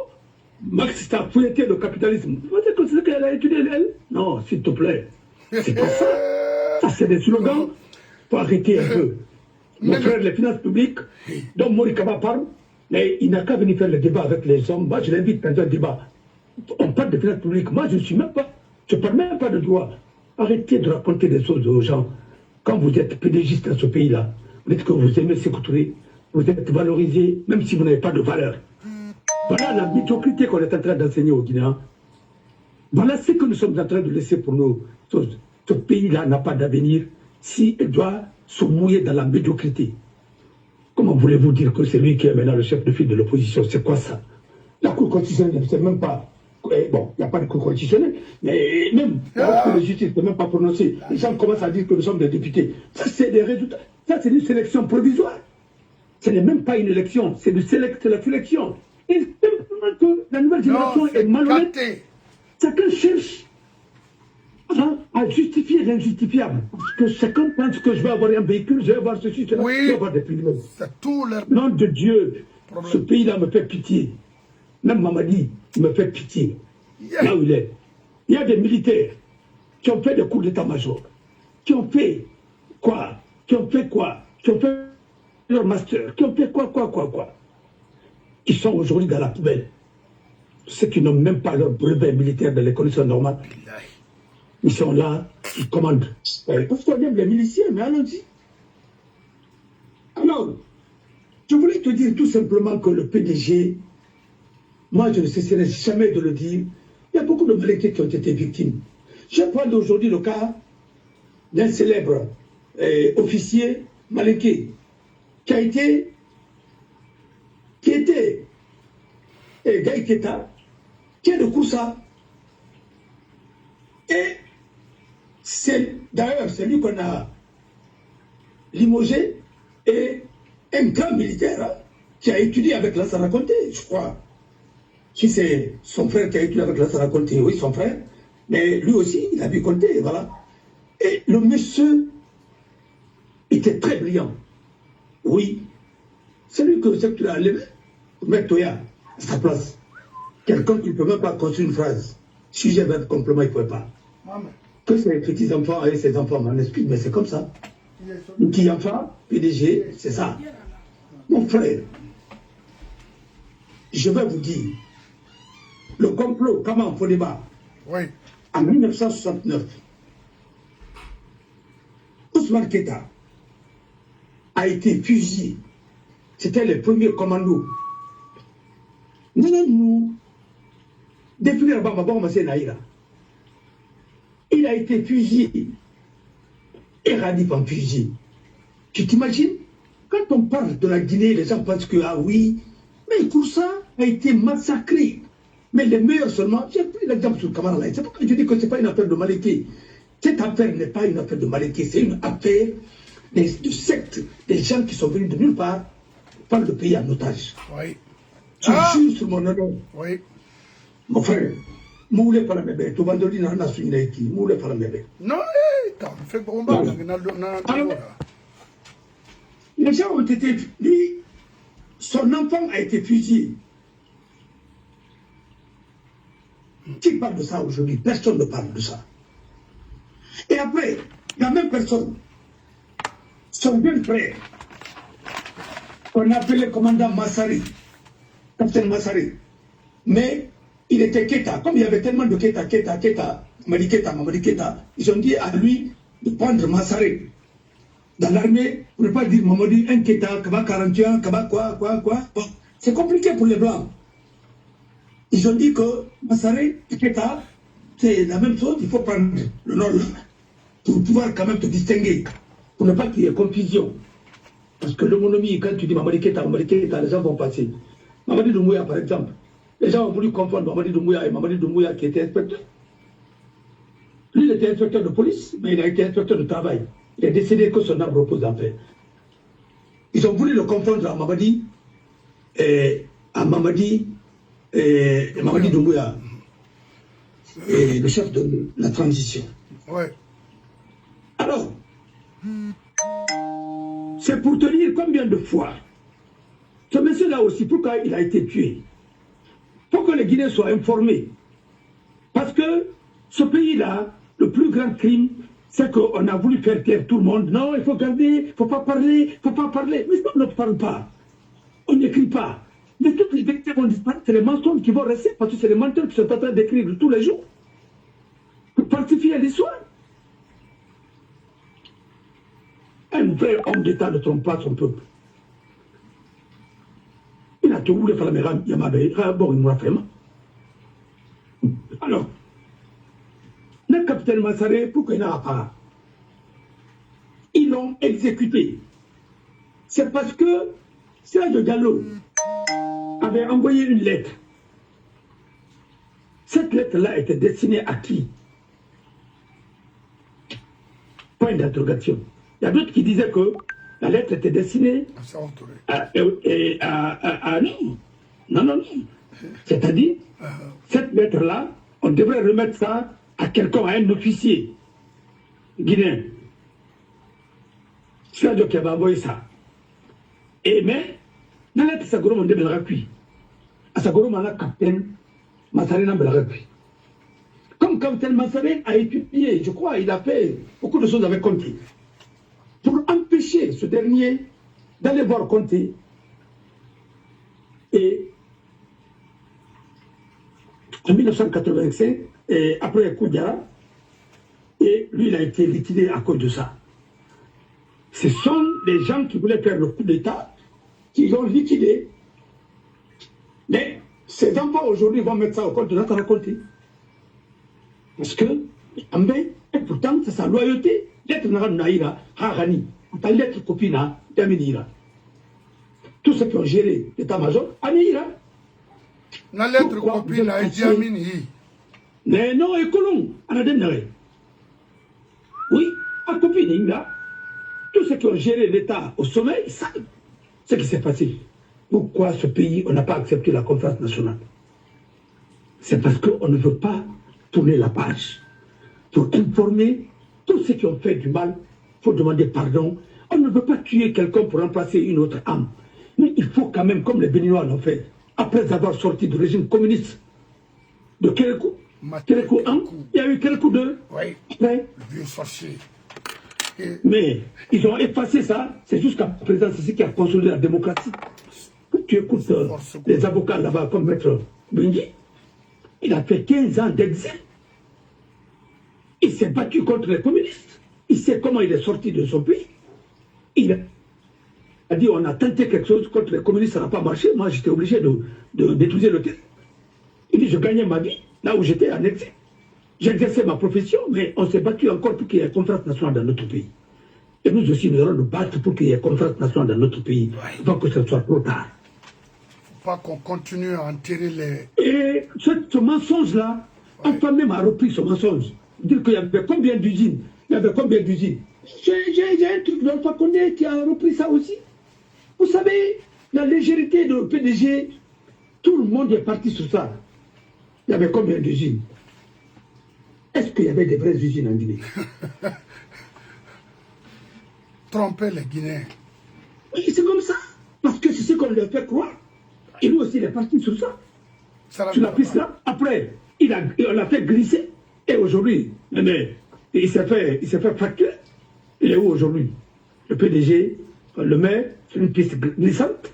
Marx a fouetté le capitalisme. Vous pensez que c'est ce qu'elle a étudié, elle? Non, s'il te plaît. C'est pas ça. Ça, c'est des slogans. Il faut arrêter un peu. Mon frère, les finances publiques, dont Morikaba parle, mais il n'a qu'à venir faire le débat avec les hommes. Moi, je l'invite dans un débat. On parle de finances publiques. Moi, je ne suis même pas. Je ne parle même pas de droit. Arrêtez de raconter des choses aux gens. Quand vous êtes pédégiste dans ce pays-là, vous dites que vous aimez s'écouter, vous êtes valorisé, même si vous n'avez pas de valeur. Voilà la médiocrité qu'on est en train d'enseigner aux Guinéens. Voilà ce que nous sommes en train de laisser pour nous. Ce pays-là n'a pas d'avenir s'il doit se mouiller dans la médiocrité. Comment voulez-vous dire que c'est lui qui est maintenant le chef de file de l'opposition? C'est quoi ça? La Cour constitutionnelle ne sait même pas. Bon, il n'y a pas de Cour constitutionnelle, mais même la Cour de justice ne peut même pas prononcer. Les gens commencent à dire que nous sommes des députés. Ça, c'est des résultats. Ça, c'est une sélection provisoire. Ce n'est même pas une élection, c'est la sélection. Et simplement que la nouvelle génération est malhonnête. Chacun cherche à justifier l'injustifiable. Parce que chacun pense que je vais avoir un véhicule, je vais avoir ceci, cela, Oui. je vais avoir des privilèges. C'est tout leur Nom de Dieu, problème. ce pays-là me fait pitié. Même Mamadi, il me fait pitié. Yeah. Là où il est. Il y a des militaires qui ont fait des coups d'état-major, qui ont fait quoi? Qui ont fait leur master, qui ont fait quoi? Qui sont aujourd'hui dans la poubelle. Ceux qui n'ont même pas leur brevet militaire de l'école normale. Ils sont là, ils commandent. Parce qu'on aime les miliciens, mais allons-y. Alors, je voulais te dire tout simplement que le PDG, moi je ne cesserai jamais de le dire, il y a beaucoup de Malinqués qui ont été victimes. Je prends aujourd'hui le cas d'un célèbre officier Malinqué qui était Gaï Keta, qui est de Koussa. Et d'ailleurs, c'est lui qu'on a limogé, et un grand militaire hein, qui a étudié avec Lassana Conté, je crois. Si c'est son frère qui a étudié avec Lassana Conté, oui, son frère, mais lui aussi, il a vu Conté, voilà. Et le monsieur était très brillant. Oui, c'est lui que le secteur a levé pour mettre Toya à sa place. Quelqu'un qui ne peut même pas construire une phrase. Si j'avais un complément, il ne pouvait pas. Que ses petits-enfants aient ses enfants, m'en explique, mais c'est comme ça. Un petit enfant, PDG, c'est ça. Mon frère, je vais vous dire, le complot, comment on fait débat, Oui. en 1969, Ousmane Keta a été fusillé. C'était le premier commando. Nous, définir Naïra. Il a été fusillé. Et Radif en fusillé. Tu t'imagines? Quand on parle de la Guinée, les gens pensent que, ah oui, mais Koussa a été massacré. Mais les meilleurs seulement, j'ai pris l'exemple sur Kamara là. C'est pourquoi je dis que ce n'est pas une affaire de Malinké. Cette affaire n'est pas une affaire de Malinké, c'est une affaire de sectes, des gens qui sont venus de nulle part, prendre le pays en otage. Oui. Tu jures sur mon honneur. Oui. Mon frère, moulé par la bébé, tu vas donner un assume qui, moulé par la bébé. Non, t'as fait bon bain. Les gens ont été, lui, son enfant a été fusillé. Qui parle de ça aujourd'hui? Personne ne parle de ça. Et après, la même personne, son jeune frère, qu'on appelait commandant Massari, capitaine Massari, mais il était Keta. Comme il y avait tellement de Keta, Mamadi Keta, ils ont dit à lui de prendre Massari. Dans l'armée, pour ne pas dire Mamadi, un Keta, Kaba 41, Kaba quoi. Bon, c'est compliqué pour les Blancs. Ils ont dit que Massari et Keta, c'est la même chose, il faut prendre le nom pour pouvoir quand même te distinguer, pour ne pas qu'il y ait confusion. Parce que l'homonymie, quand tu dis Mamadi Keta, les gens vont passer. Mamadi Doumbouya, par exemple, les gens ont voulu confondre Mamadi Doumbouya et Mamadi Doumbouya qui était inspecteur. Lui, il était inspecteur de police, mais il a été inspecteur de travail. Il a décidé que son âme repose en paix. Ils ont voulu le confondre à Mamadi, Mamadi Doumbouya, et le chef de la transition. Ouais. Alors, c'est pour te dire combien de fois ce monsieur-là aussi, pourquoi il a été tué. Il faut que les Guinéens soient informés. Parce que ce pays-là, le plus grand crime, c'est qu'on a voulu faire taire tout le monde. Non, il faut garder, il ne faut pas parler. Mais on ne parle pas. On n'écrit pas. Mais toutes les vérités vont disparaître. C'est les mensonges qui vont rester parce que c'est les menteurs qui sont en train d'écrire tous les jours pour falsifier l'histoire. Un vrai homme d'État ne trompe pas son peuple. Il a tout voulu faire la mère Yamabe. Bon, il m'a fait. Alors, le capitaine Massaré, pourquoi il n'a pas? Ils l'ont exécuté. C'est parce que Serge Diallo avait envoyé une lettre. Cette lettre-là était destinée à qui? Point d'interrogation. Il y a d'autres qui disaient que la lettre était destinée à nous. Non. C'est-à-dire, cette lettre-là, on devrait remettre ça à quelqu'un, à un officier guinéen. C'est-à-dire qu'il va envoyer ça. Et mais, dans la Sagoro, on devait le à Sagoro, on a capitaine Massarena Belarapi. Comme capitaine Massarena a étudié, je crois, il a fait beaucoup de choses avec Conté. Pour empêcher ce dernier d'aller voir Conté. Et en 1985, et après Koudjara, et lui, il a été liquidé à cause de ça. Ce sont les gens qui voulaient faire le coup d'État qui l'ont liquidé. Mais ces enfants aujourd'hui vont mettre ça au compte de notre raconté. Parce que, et pourtant, c'est sa loyauté. L'être Naïra, Harani, l'être copine d'Aminira. Tous ceux qui ont géré l'état-major, Aminira. La lettre copine a été Amini. Mais non, et Colomb, Anademnare. Oui, à copine, là. Tous ceux qui ont géré l'État au sommet, ils savent ce qui s'est passé. Pourquoi ce pays, on n'a pas accepté la conférence nationale? C'est parce qu'on ne veut pas tourner la page. Pour informer tous ceux qui ont fait du mal, il faut demander pardon. On ne veut pas tuer quelqu'un pour remplacer une autre âme. Mais il faut quand même, comme les Béninois l'ont fait, après avoir sorti du régime communiste de Kérékou, Kérékou 1, il y a eu Kérékou 2. Oui, après, le vieux sorcier. Mais ils ont effacé ça. C'est jusqu'à présent, c'est ce qui a consolidé la démocratie. Tu écoutes les avocats là-bas, comme Maître Bengi, il a fait 15 ans d'exil. Il s'est battu contre les communistes. Il sait comment il est sorti de son pays. Il a dit on a tenté quelque chose contre les communistes, ça n'a pas marché. Moi, j'étais obligé de détruire le terrain. Il dit je gagnais ma vie là où j'étais en exil. J'exerçais ma profession, mais on s'est battu encore pour qu'il y ait une conférence nationale dans notre pays. Et nous aussi, nous allons nous battre pour qu'il y ait une conférence nationale dans notre pays, avant que ce soit trop tard. Il ne faut pas qu'on continue à enterrer les... Et ce mensonge-là, enfin même a repris ce mensonge. Dire qu'il y avait combien d'usines? Il y avait combien d'usines? J'ai un truc d'Alpha Condé qui a repris ça aussi. Vous savez, la légèreté de PDG, tout le monde est parti sur ça. Il y avait combien d'usines? Est-ce qu'il y avait des vraies usines en Guinée? Tromper les Guinéens. Oui, c'est comme ça. Parce que c'est ce qu'on leur fait croire. Et lui aussi, il est parti sur ça. Sur la piste là. Après, on l'a fait glisser. Et aujourd'hui, il s'est fait fracturer. Il est où aujourd'hui? Le PDG, le maire, sur une piste glissante.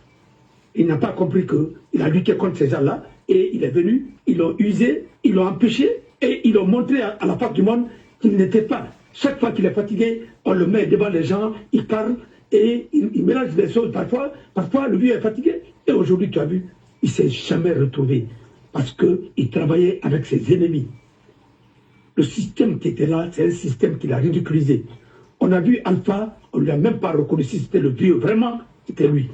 Il n'a pas compris qu'il a lutté contre ces gens-là. Et il est venu, ils l'ont usé, ils l'ont empêché. Et ils ont montré à la face du monde qu'il n'était pas. Chaque fois qu'il est fatigué, on le met devant les gens, il parle et il mélange des choses. Parfois, le vieux est fatigué. Et aujourd'hui, tu as vu, il ne s'est jamais retrouvé parce qu'il travaillait avec ses ennemis. Le système qui était là, c'est un système qu'il a ridiculisé. On a vu Alpha, on ne lui a même pas reconnu si c'était le vieux. Vraiment, c'était lui.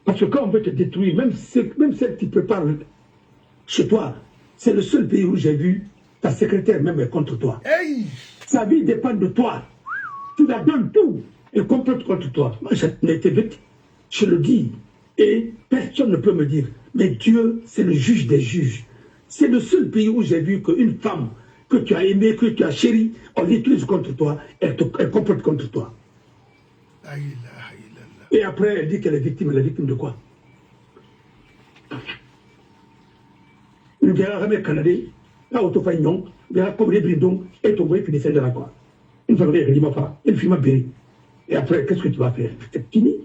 Parce que quand on veut te détruire, même celle qui prépare chez toi, c'est le seul pays où j'ai vu ta secrétaire même est contre toi. Hey! Sa vie dépend de toi. Tu la donnes tout et complète contre toi. Moi, j'ai été victime. Je le dis. Et personne ne peut me dire. Mais Dieu, c'est le juge des juges. C'est le seul pays où j'ai vu qu'une femme que tu as aimée, que tu as chérie, on l'utilise contre toi, elle complète contre toi. Et après, elle dit qu'elle est victime. Elle est victime de quoi? Une guerre canadienne, là où tu fais non, bien comme les brindons, et ton boy finissait de la quoi. Une fois que tu as fait, une fille m'a béni. Et après, qu'est-ce que tu vas faire? C'est fini.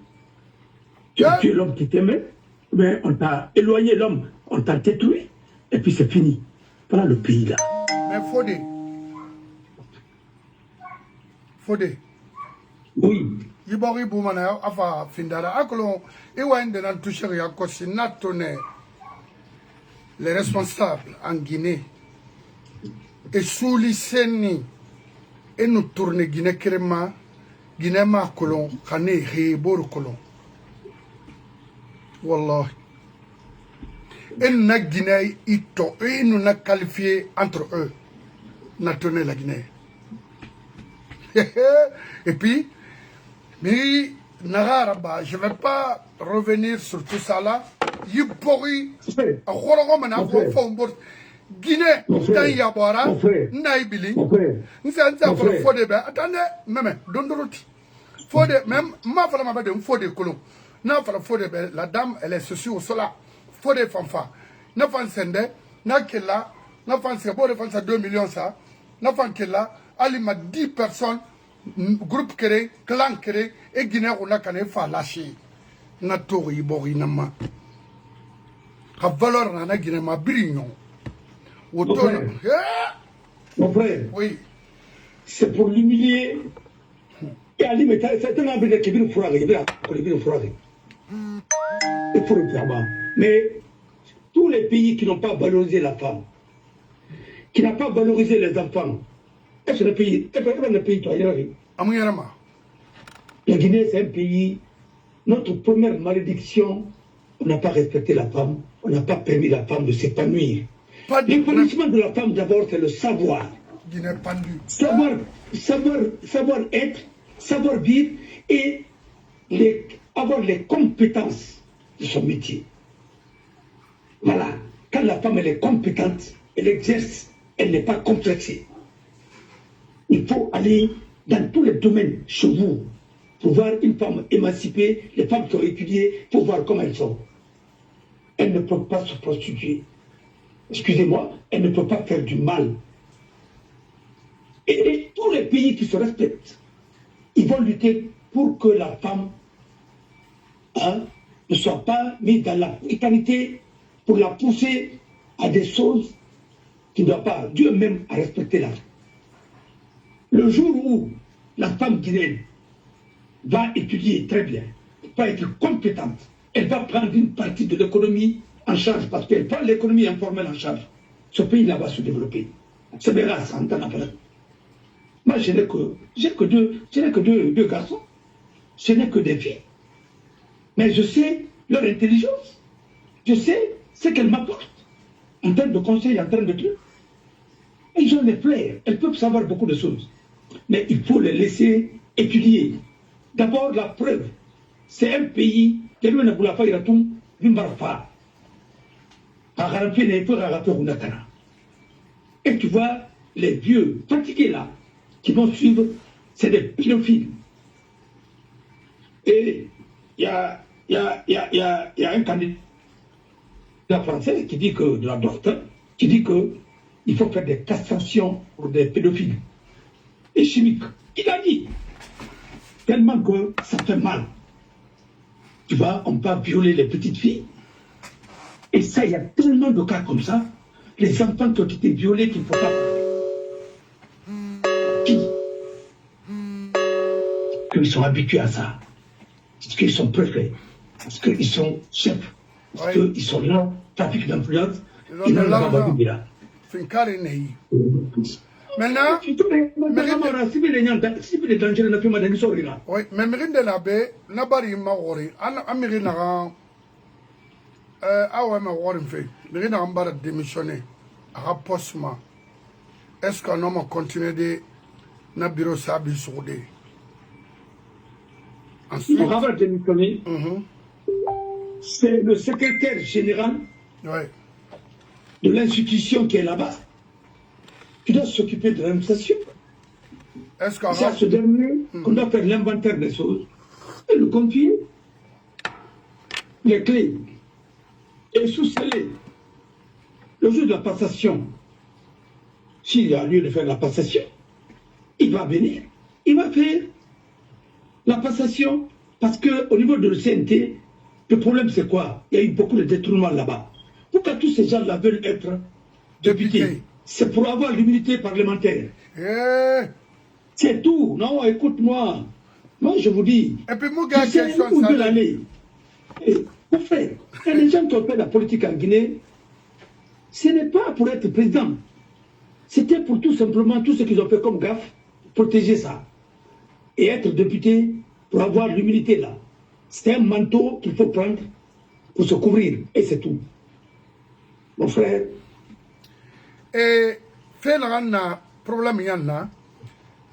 Tu as tué l'homme qui t'aimait, mais on t'a éloigné l'homme, on t'a détruit, et puis c'est fini. Voilà le pays là. Mais Fodé. Oui. Yibori Boumana, Afa Findara, Akolon, Ewan de Nantoucher Yakosi, Natone, les responsables en Guinée, et sous l'Isseni, et nous tournons Guinée Krema, Guinée Ma Colon, Kane, Hebor Colon. Wallah. Et nous avons Guinée, et nous avons qualifié entre eux, Natone la Guinée. Et puis, mais Nagaraba, je ne vais pas revenir sur tout ça là. Yipori, Guinée, Mon frère, Tan Yabora, mon frère, Naibili, mon frère, Nzanza mon for frère. Fode, attendez, même, Dondoroti. Fode, même, ma femme m'a dit Fode Colon. Non, for Fode, la dame, elle est ceci au sola. Fode Fanfa. Na fan sende, na kella, na fan sebo de fan sa 2 millions ça. Na fan kella, ali ma 10 personnes, groupe kéré, clan kéré, et Guinée, on a qu'à fa lâcher. Na tori bori na ma. Ha valeur na na Guinée ma brignon. Mon frère, mon frère, Oui. c'est pour l'humilier. Et Ali, c'est un abri qui vient fourrer, il vient fourrer. Il faut le faire. Mais tous les pays qui n'ont pas valorisé la femme, qui n'ont pas valorisé les enfants, est-ce que le pays, toi, Amuyarama. la Guinée, c'est un pays, notre première malédiction, on n'a pas respecté la femme, on n'a pas permis à la femme de s'épanouir. L'épanouissement de la femme, d'abord, c'est le savoir. Guinée pendu. Savoir être, savoir vivre et avoir les compétences de son métier. Voilà. Quand la femme elle est compétente, elle exerce, elle n'est pas complexée. Il faut aller dans tous les domaines chez vous pour voir une femme émancipée, les femmes qui ont étudié, pour voir comment elles sont. Elles ne peuvent pas se prostituer. Excusez-moi, elles ne peuvent pas faire du mal. Et tous les pays qui se respectent, ils vont lutter pour que la femme ne soit pas mise dans la précarité, pour la pousser à des choses qui ne doivent pas. Dieu même a respecté la femme. Le jour où la femme guinéenne va étudier très bien, va être compétente, elle va prendre une partie de l'économie en charge, parce qu'elle prend l'économie informelle en charge. Ce pays-là va se développer. C'est bien là, 100 ans après. Moi, je n'ai que deux garçons. Je n'ai que des filles. Mais je sais leur intelligence. Je sais ce qu'elles m'apportent. En termes de conseils, en termes de trucs. Elles ont des flair. Elles peuvent savoir beaucoup de choses. Mais il faut les laisser étudier. D'abord, la preuve. C'est un pays qui ne voulait pas y retourner d'une barfa. Et tu vois, les vieux fatigués là, qui vont suivre, c'est des pédophiles. Et il y a un candidat français qui dit que, de la droite, qui dit qu'il faut faire des castrations pour des pédophiles. Et chimiques. Il a dit, tellement que ça fait mal. Tu vois, on peut violer les petites filles. Et ça, il y a tellement de cas comme ça. Les enfants qui ont été violés qu'il ne faut pas. Qu'ils sont habitués à ça. Parce qu'ils sont préfets. Parce qu'ils sont chefs. Parce qu'ils sont là, trafic d'influence. Ils n'ont pas de là. Maintenant, oui, mais Mérinde Labé, Nabari Maori, Amiri Naran, Awa Maori fait, Mérinde Ambar démissionné, rapprochement. Est-ce qu'on a continué de Nabiro Sabi Soudé? Ensuite, on va démissionner. C'est le secrétaire général de l'institution qui est là-bas qui doit s'occuper de l'administration. C'est à ce dernier qu'on doit faire l'inventaire des choses et le confier les clés et sous-sceller. Le jour de la passation, s'il y a lieu de faire la passation, il va venir, il va faire la passation parce qu'au niveau de l'CNT, le problème c'est quoi? Il y a eu beaucoup de détournements là-bas. Pourquoi tous ces gens-là veulent être députés? C'est pour avoir l'immunité parlementaire. C'est tout. Non, écoute-moi. Moi, je vous dis. Et puis, moi, je sais où veut aller. Mon frère, il y a des gens qui ont fait la politique en Guinée. Ce n'est pas pour être président. C'était pour tout simplement tout ce qu'ils ont fait comme gaffe, protéger ça. Et être député pour avoir l'immunité là. C'est un manteau qu'il faut prendre pour se couvrir. Et c'est tout. Mon frère. Et fait un problème, il y en a.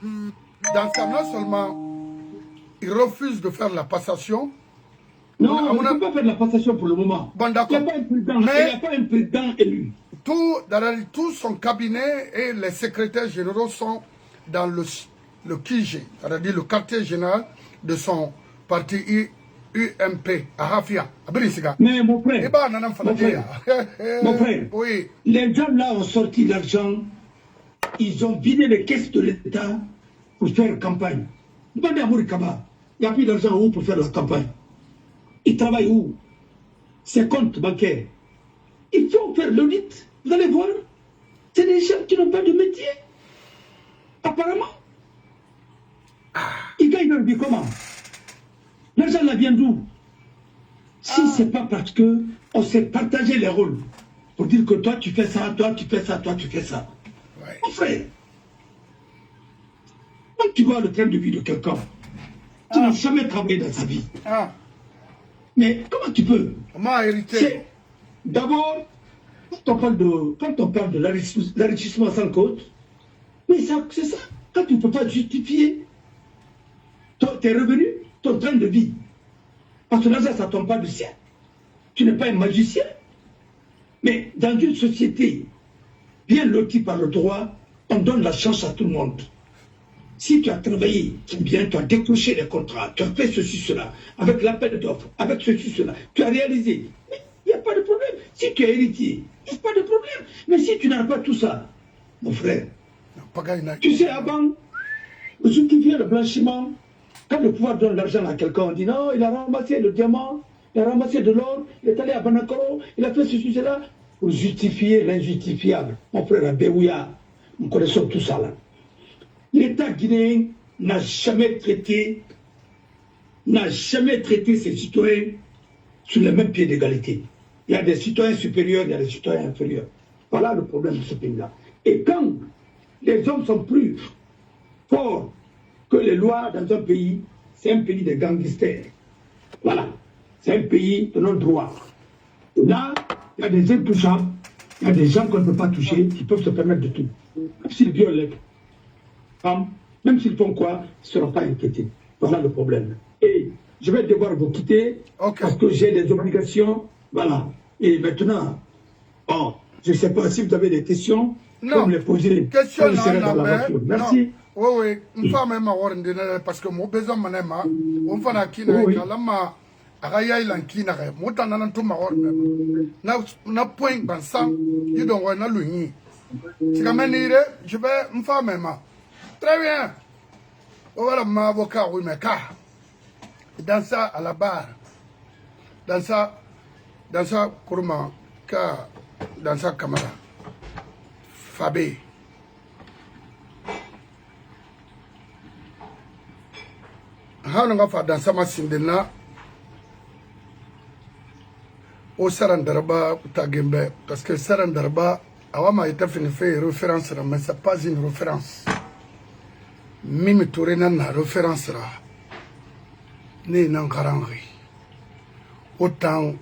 Dans ce cas, non seulement il refuse de faire la passation. Non, on ne peut pas faire la passation pour le moment. Bon, d'accord. Il n'y a pas un président élu. tout son cabinet et les secrétaires généraux sont dans le QG, c'est-à-dire le quartier général de son parti UMP à Hafia. Mais mon frère, mon frère, oui. Les gens là ont sorti l'argent, ils ont vidé les caisses de l'État pour faire campagne. Demandez à Mourikaba, il n'y a plus d'argent où pour faire la campagne. Ils travaillent où? Ses comptes bancaires. Il faut faire l'audit. Vous allez voir, c'est des gens qui n'ont pas de métier. Apparemment. Ils gagnent leur vie comment? L'argent là vient d'où? Si c'est pas parce que on s'est partagé les rôles pour dire que toi tu fais ça, toi tu fais ça, toi tu fais ça. Ouais. Mon frère, quand tu vois le train de vie de quelqu'un qui n'a jamais travaillé dans sa vie, mais comment tu peux? D'abord, quand on parle de l'enrichissement sans cause, mais c'est ça. Quand tu ne peux pas justifier tes revenus, ton train de vie, parce que l'argent, ça ne tombe pas du ciel. Tu n'es pas un magicien. Mais dans une société bien lotie par le droit, on donne la chance à tout le monde. Si tu as travaillé bien, tu as décroché les contrats, tu as fait ceci, cela, avec l'appel d'offres, avec ceci, cela, tu as réalisé. Il n'y a pas de problème. Si tu es héritier, il n'y a pas de problème. Mais si tu n'as pas tout ça, mon frère, tu sais, avant, justifier le blanchiment, quand le pouvoir donne l'argent à quelqu'un, on dit non, il a ramassé le diamant, il a ramassé de l'or, il est allé à Banakoro, il a fait ceci, cela, pour justifier l'injustifiable. Mon frère Abéouya, nous connaissons tout ça là. L'État guinéen n'a jamais traité ses citoyens sur le même pied d'égalité. Il y a des citoyens supérieurs, il y a des citoyens inférieurs. Voilà le problème de ce pays-là. Et quand les hommes sont plus forts que les lois dans un pays, c'est un pays de gangsters. Voilà. C'est un pays de non-droit. Là, il y a des intouchables, il y a des gens qu'on ne peut pas toucher, qui peuvent se permettre de tout. Même s'ils violent les femmes, même s'ils font quoi, ils ne seront pas inquiétés. Voilà le problème. Et je vais devoir vous quitter parce que j'ai des obligations. Voilà. Et maintenant, bon, je ne sais pas si vous avez des questions. Non, me les poser. Question Merci. Oui, une femme m'a parce que mon besoin m'a on fait la kina kalama agaya ilankina mota nana to ma na point bansam you don't want na lunyi si comme je vais une femme très bien voilà ma avocat oui mais car dans ça à la barre dans ça kurma ka dans ça caméra Fabé hanu nga fa dan sama sindena o sarandarba tagembe parce que sarandarba awama ita fini fait référence mais c'est pas une référence mimi tourena na référence ra ni nan garangi autant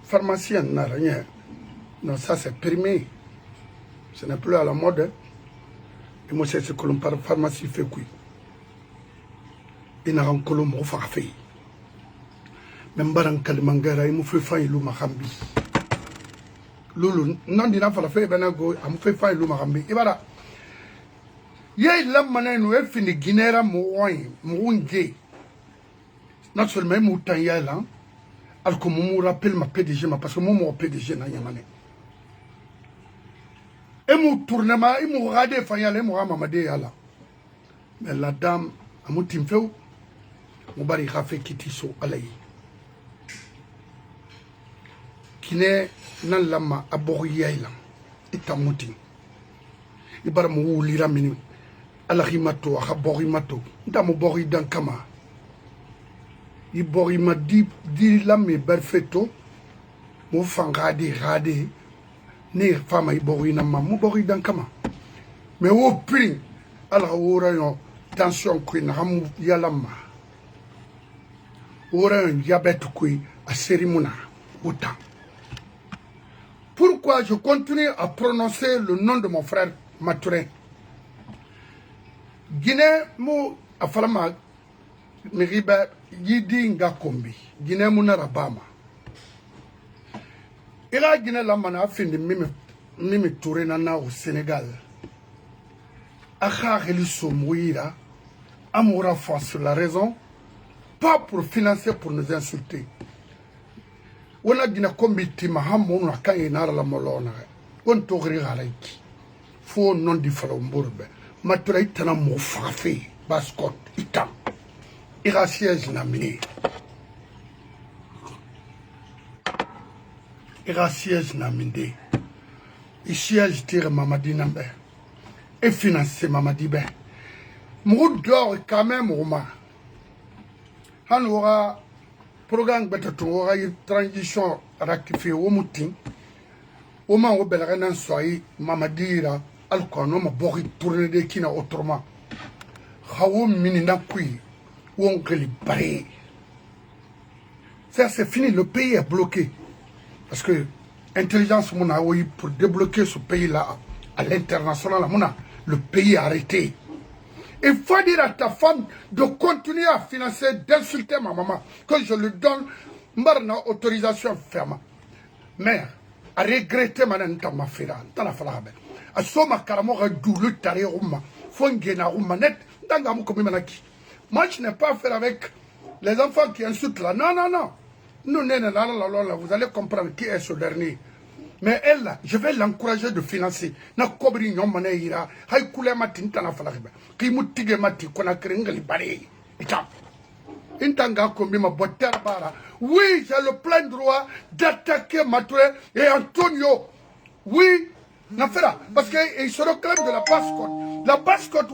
pharmacien n'a rien. Non, ça c'est permis. Ce n'est plus à la mode. Et moi, c'est ce que l'on parle pharmacie fait quoi. Il n'a rien que l'on m'a fait. Même baran kalimangara, il m'a fait faire l'eau mahambi. Lulu, non, il n'a pas fait benago, il m'a fait faire l'eau mahambi. Et voilà. Y'a il l'a mané nous est fini Guinera mouinge. Non seulement moutan y'a là. Alors que mon rappelle ma PDG, parce que mon PDG n'a yamane. Et mon tournement, il m'a regardé, il m'a regardé, yala. Mais la dame, à mon team fait, mon bari a fait quitter so alaï. Qui n'est nan lama à Boriyaïla, et à moutin. Il bara mou lira minu, à la rimato, à Borimato, dans mon Bori d'Ankama. Il bori ma di la me perfetto mo fangade rade ne fama i bori na ma mo bori dan kama mais au prix ala ora yo tension ko na ham yala ma ora diabète ko a cérémonie autant pourquoi je continue à prononcer le nom de mon frère Maturin Guinée mo afalama Miriba Yidi Ngakombi, Guinée Munarabama. Il a Guinée la mana fin de Mimi Touré nana au Sénégal. Akha Reli Somouira, Amoura France la raison, pas pour financer, pour nous insulter. On a Guinée comité Mahamon à Kayenara la Molona. On t'aurait ralaiki. Faut non di Falombourbe. Matura itana mo frappé, bascot, itam. Ira siège na mine. Ira siège na minde. Il siège tire Mamadi Nambe. Et financer Mamadi Ben. Mou d'or quand même, Roma. Han aura programme betatou aura une transition rectifiée au moutin. Au moment où Belrenan soit Mamadi là, alcool, ma bori tourner de kina autrement. Hawo minina kui, ou on que les barré. Ça c'est fini, le pays est bloqué. Parce que l'intelligence pour débloquer ce pays-là à l'international, le pays est arrêté. Il faut dire à ta femme de continuer à financer, d'insulter ma maman. Quand je lui donne une autorisation ferme. Mère, à regretter ma fille. À soma karamoga doulu tari rouma. Fongena rouma net. Moi, je n'ai pas affaire avec les enfants qui insultent là. Non, non, non. Nous, vous allez comprendre qui est ce dernier. Mais elle, là, je vais l'encourager de financer. Na kobri nyomane ira. Hay kule mati ntana falakiba. Ki mutige mati kona krengali bari. Ita. Intanga kombi ma botera bara. Oui, j'ai le plein droit d'attaquer Matouré et Antonio. Oui. N'affaire, parce qu'ils se réclament de la basse-côte. La basse-côte,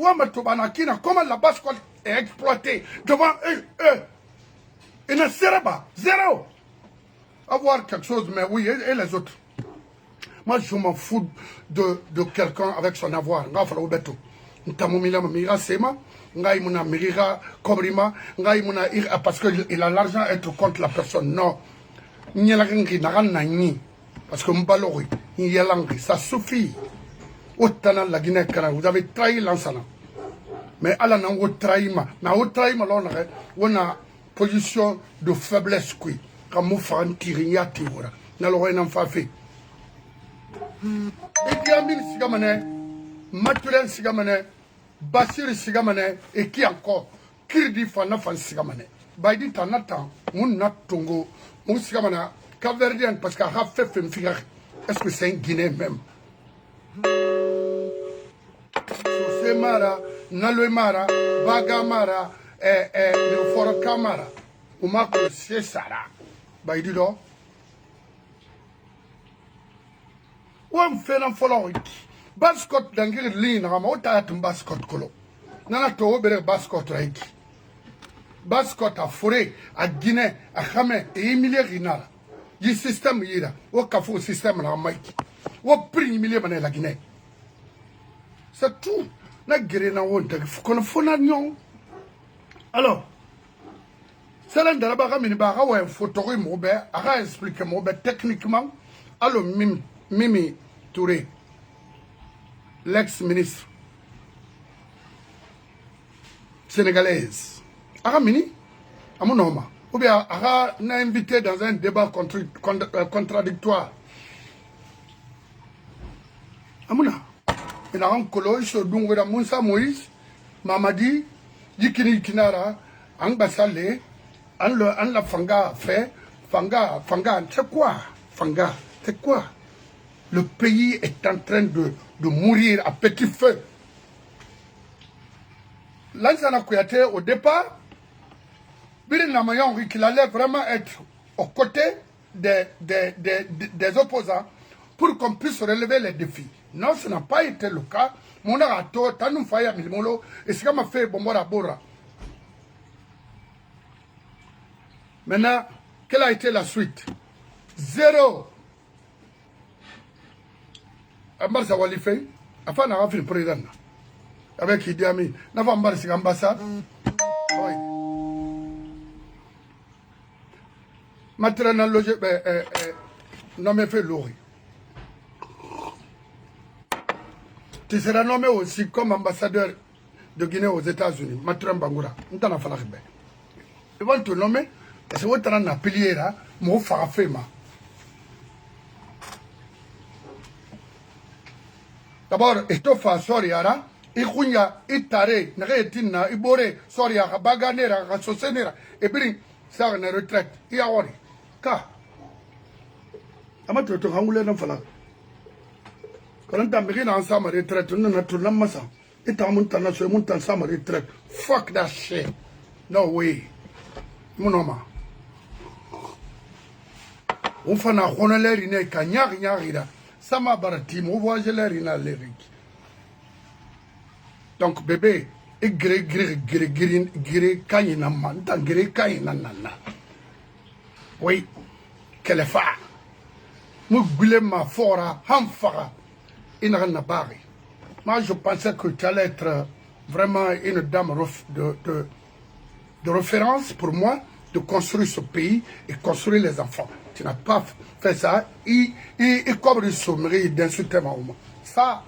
comment la basse-côte est exploitée devant eux. Il ne sera pas. Zéro. Avoir quelque chose, mais oui, et les autres. Moi, je m'en fous de quelqu'un avec son avoir. Parce qu'il a l'argent à être contre la personne. Non. Parce que Mbalori, ça suffit. Autant la Guinée, vous avez trahi l'ensana. Mais Allah n'a pas trahi. Mais on trahi, on a position de faiblesse. Comme vous faites un tirigati, n'a l'oreille pas fait. Idi Amin Sigamane, Matulen Sigamane, Bassir Sigamane, et qui encore Kirdi Fanafan Sigamane. Baidi Tanatan, Mounat Tongo, Moussigamana. Capverdien, parce qu'il a fait une figure. Est-ce que c'est un Guinéen même? Sosemara, Naluemara, Bagamara, le Forokamara, Oumako Sesara. Bah, il dit donc. Où on fait un follow? Bascot d'Angir Lin, Ramota, Bascot Colo. Nana Toobere Bascot Reiki. Bascot à Forêt, à Guinée, à Hamé et Emilie Rinara. Le système est là. Au café, le système est là. Au prix, il est la Guinée. C'est tout. La guerre est là. Il faut qu'on fasse un nion. Alors, c'est là que je vais photo expliquer techniquement. Alors, Mimi Touré, l'ex-ministre sénégalaise. Aramini, à mon nom. Ou bien, on a invité dans un débat contradictoire. Amouna, il a un colo sur Dungweda Moussa Moïse, Mamadi, Yikini Kinara, Angbasale, An la Fanga fait, Fanga, c'est quoi? Fanga, c'est quoi? Le pays est en train de mourir à petit feu. Lansana Kouyaté, au départ, qu'il allait vraiment être aux côtés des opposants pour qu'on puisse relever les défis. Non, ce n'a pas été le cas. Mon arato, Tanou Faya Milmolo, et ce qui m'a fait Bombora Bora. Maintenant, quelle a été la suite? Zéro. Ambarsa Walifei, afin d'avoir fait le président. Avec Idi Amin. N'a pas embarrassé l'ambassade. Oui. Maintenant, logé, nommé fait l'ori. Tu seras nommé aussi comme ambassadeur de Guinée aux États-Unis. Matran Bangoura. Ils vont te nommer. Parce que tu as un pilier là, mon farafema. D'abord, Estofa Soriara, Ikunya, Itare, Neretina, Ibore, Soria, Baganera, Sosenera, et puis, ça une retraite. Il y a Ori. Car, Amateur to Hangule no Fala. Quand on a ensemble retraite, on a tout l'amassa. Et t'as monté ensemble retraite. Fuck that shit. No way. Monoma. On fait un honneur iné, Kanyar Yarida. Sama Baratim, on voit l'air in l'Éric. Donc, bébé, et gré, Kayinaman, tant gré, Kayinanana. Oui, quelle est fa. Mouglema, Fora, Hamfara, Inranabari. Moi, je pensais que tu allais être vraiment une dame de référence pour moi, de construire ce pays et construire les enfants. Tu n'as pas fait ça. Et comme il sommeille d'insulter ma maman. Ça,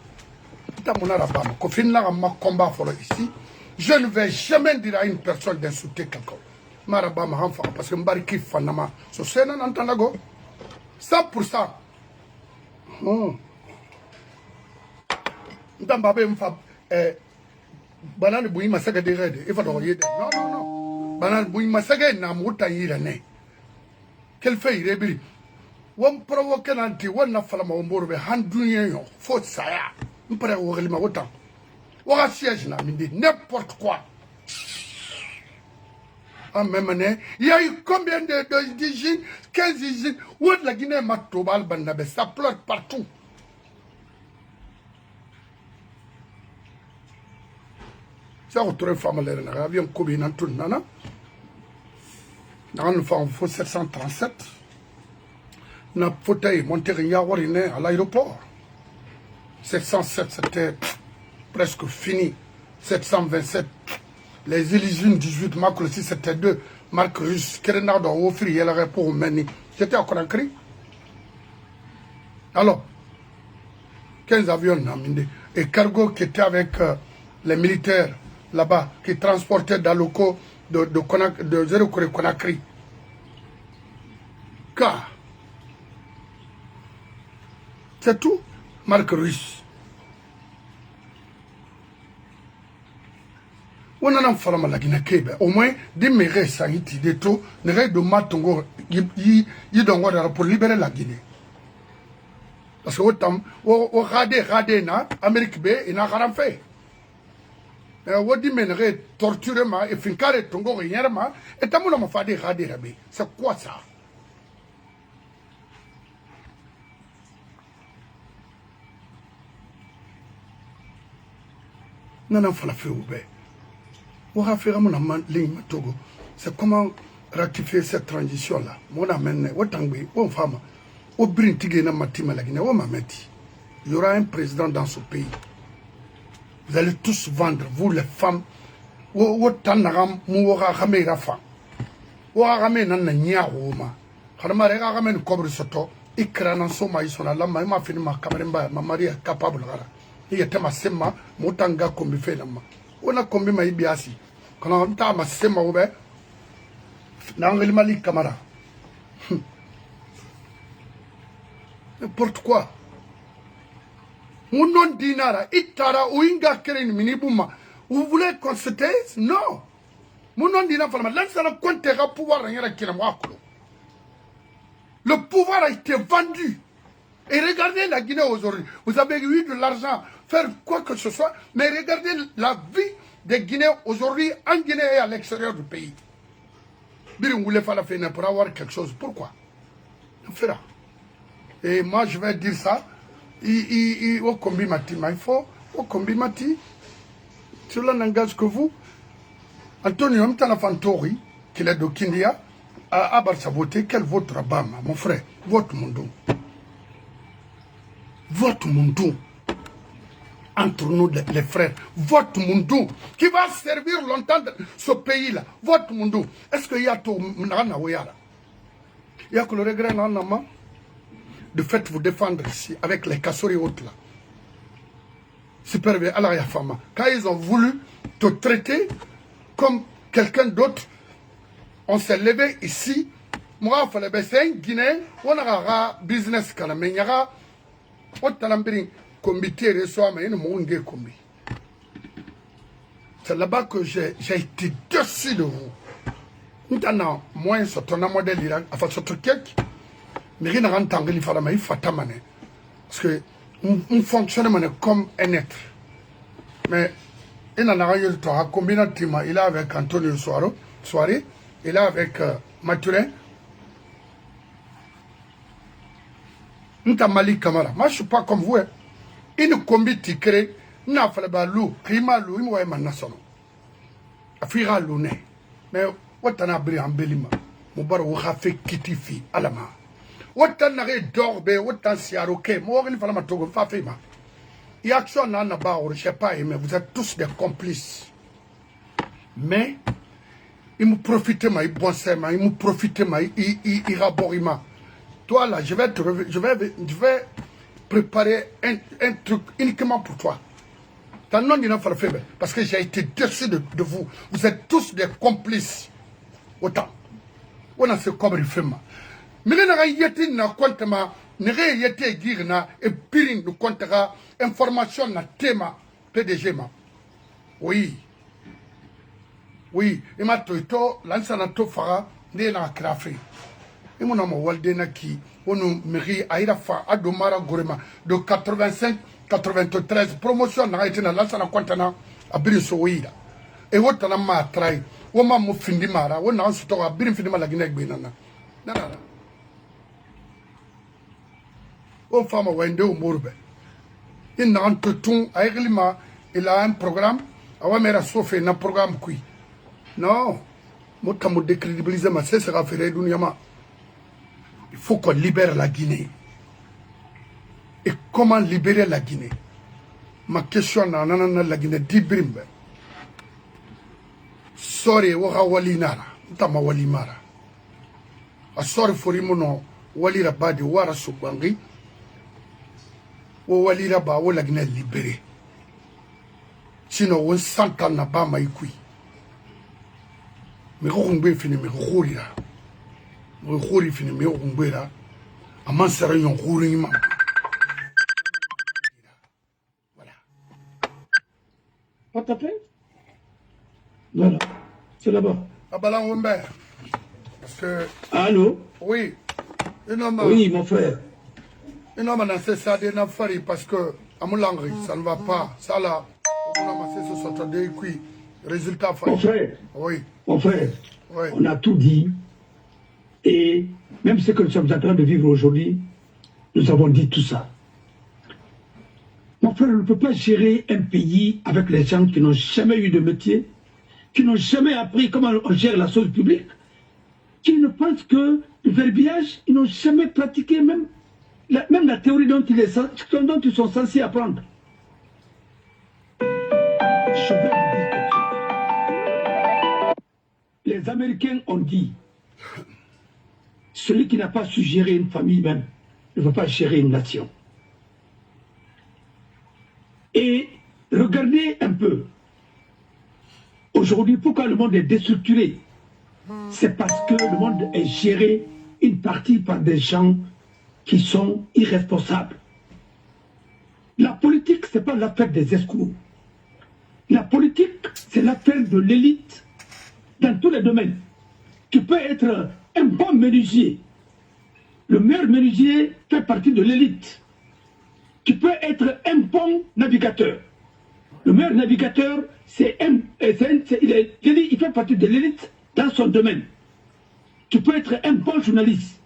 je ne vais jamais dire à une personne d'insulter quelqu'un. Parce que Mbariki Fanama, ce c'est un entendant. 100%. Banane bouillie massacre de raids. Il faut l'envoyer. Non, non, non. Banane bouillie massacre n'a mouta yirane. Quel fait il est bien? On provoque un anti, on n'a pas la mambourbe, handouillon, faute ça. On pourrait ouvrir ma autant. On a siège n'a mis n'importe quoi. En même année, il y a eu combien d'usines? 15 usines. Où est la Guinée Matobal Bandabe? Ça pleure partout. Ça retrouve femme l'air n'a avion combien en tout nana. Dans le fond, il faut 737. N'a fauteuil monté à l'aéroport. 707, c'était presque fini. 727. Les illusions 18, Marc aussi, c'était 2. Marc Russe, Kerenard a offert, il y a le rapport au Meni. J'étais encore en cri. Alors, 15 avions, et cargo qui était avec les militaires là-bas, qui transportaient dans le locaux de Zéro Conakry. Car, c'est tout, Marc Russe. On a un femme à la Guinée, au moins, des mères sanitaires, des taux, ne règles de matongo, y pour libérer la Guinée. Parce que autant, au radé, na, Amérique B, il n'a rien fait. On dit, mais torturement, et fin carré, tongo, rien, et t'as mon fait des radés, c'est quoi ça? Non, non, faut la faire ouvert. C'est comment rectifier cette transition-là. Mon amène, femme, il y aura un président dans ce pays. Vous allez tous vendre, vous les femmes. Il y a ma sema, motanga kombi fait nama. On a kombi ma ibiasi. Quand on t'a ma sema oube, n'angeli mali camara. N'importe quoi. Mon nom dinara, itara ou inga keren minibuma. Vous voulez constater? Non. Mon nom dinara, l'enseigne comptera pouvoir rien à kiramwaklo. Le pouvoir a été vendu. Et regardez la Guinée aujourd'hui. Vous avez eu de l'argent, faire quoi que ce soit, mais regardez la vie des Guinéens aujourd'hui en Guinée et à l'extérieur du pays. Birin voulait faire la fenêtre pour avoir quelque chose. Pourquoi? On fera. Et moi, je vais dire ça. Au combimati, il faut au combimati. Cela n'engage que vous. Antonio Mtanafantori, qui est de Kindia, a Barça voté. Quel votre Abama, mon frère? Votre monde. Votre monde, entre nous les frères, votre monde, qui va servir longtemps ce pays-là, votre monde, est-ce qu'il y a tout, il y a que le regret de fait vous défendre ici, avec les cassori autres là. Super bien, alors il y a femme. Quand ils ont voulu te traiter comme quelqu'un d'autre, on s'est levé ici, moi, il fallait c'est un Guinéen, on a un business, mais il y a comité reçoit, mais il ne m'a combi. C'est là-bas que j'ai été déçu de vous. Nous avons moins sur ton modèle, enfin sur ton cake, mais rien à entendre, il faut la fatamane. Parce que nous fonctionnons comme un être. Mais il en a rien de toi, combien de temps il est avec Antonio Soirée, il est avec Mathurin. Nous avons Malik Kamara. Moi, je ne suis pas comme vous. Il nous combine de créer. Nous avons fait le loup. Rima loup, il m'a dit national. Afira louné. Mais, what an abri en belima. Moubar ou rafé kitifi alama. What an arrêt d'orbe, what an siaroke. Moi, il fallait m'attendre. Fafima. Il y a action dans la barre, je ne sais pas, mais vous êtes tous des complices. Mais, il me profite, il bon il me profite, il raborima. Toi là, je vais préparer un truc uniquement pour toi. T'as non dit parce que j'ai été déçu de vous. Vous êtes tous des complices. Autant. On a ce comme il fait. Mais il y a un compte, il y a un et pire nous comptera information na thème PDG. Oui. Oui. Il m'a dit, l'ancien to fara, il n'a pas fait. Et mon nom Waldena qui, on nous mérite à Irafa, à Domara Gorema, de 85-93, promotion n'a été dans l'ancien continent à Brisoïda. Et votre nom m'a trahi, on m'a moufindi mara, on a ensuite à Brinfindima la Guinée-Bénana. Nana. On femme Wende ou Mourbe. Il n'a un tout à Eglima, il a un programme, à Wamera Sofé, un programme qui. Non, moi, quand je décrédibilise ma cesse, sera fait Dunyama. Il faut qu'on libère la Guinée. Et comment libérer la Guinée? Ma question na la Guinée d'Ibrimbe. Sorry, waka wali nara. Ntama wali mara. A sorry for imono wali rabadi wara subangi. Wo wali raba wo la Guinée libérée. Sinon, on s'entend na ba maïkoui. Mais on peut finir, mais on va finir. On va finir, mais on va finir. On va voilà. Pas tapé? Voilà. C'est là-bas. Ah bah là, on va. Parce que. Allô? Oui. Oui, mon frère. Un homme a cessé ça de n'affaire parce que, à mon langue, ça ne va pas. Ça là, on a massé ce soir de qui. Résultat. Mon frère. Oui. Mon frère. Oui. On a tout dit. Et même ce que nous sommes en train de vivre aujourd'hui, nous avons dit tout ça. Mon frère, on ne peut pas gérer un pays avec les gens qui n'ont jamais eu de métier, qui n'ont jamais appris comment on gère la chose publique, qui ne pensent que le verbiage, ils n'ont jamais pratiqué même la théorie dont ils sont censés apprendre. Je vais vous dire quelque chose. Les Américains ont dit, celui qui n'a pas su gérer une famille même ne peut pas gérer une nation. Et regardez un peu, aujourd'hui, pourquoi le monde est déstructuré? C'est parce que le monde est géré une partie par des gens qui sont irresponsables. La politique, ce n'est pas l'affaire des escrocs. La politique, c'est l'affaire de l'élite dans tous les domaines. Tu peux être un bon menuisier. Le meilleur menuisier fait partie de l'élite. Tu peux être un bon navigateur. Le meilleur navigateur, il fait partie de l'élite dans son domaine. Tu peux être un bon journaliste.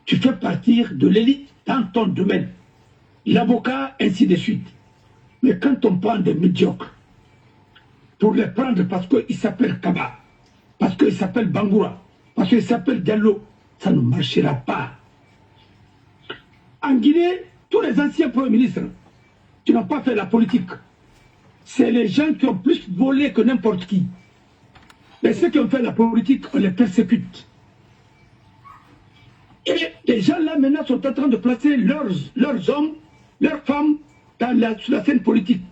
Tu fais partie de l'élite dans ton domaine. L'avocat, ainsi de suite. Mais quand on prend des médiocres, pour les prendre parce qu'ils s'appellent Kaba, parce qu'ils s'appellent Bangoura, parce qu'ils s'appellent Diallo, ça ne marchera pas. En Guinée, tous les anciens premiers ministres qui n'ont pas fait la politique, c'est les gens qui ont plus volé que n'importe qui. Mais ceux qui ont fait la politique, on les persécute. Et les gens là maintenant sont en train de placer leurs hommes, leurs femmes sur la scène politique.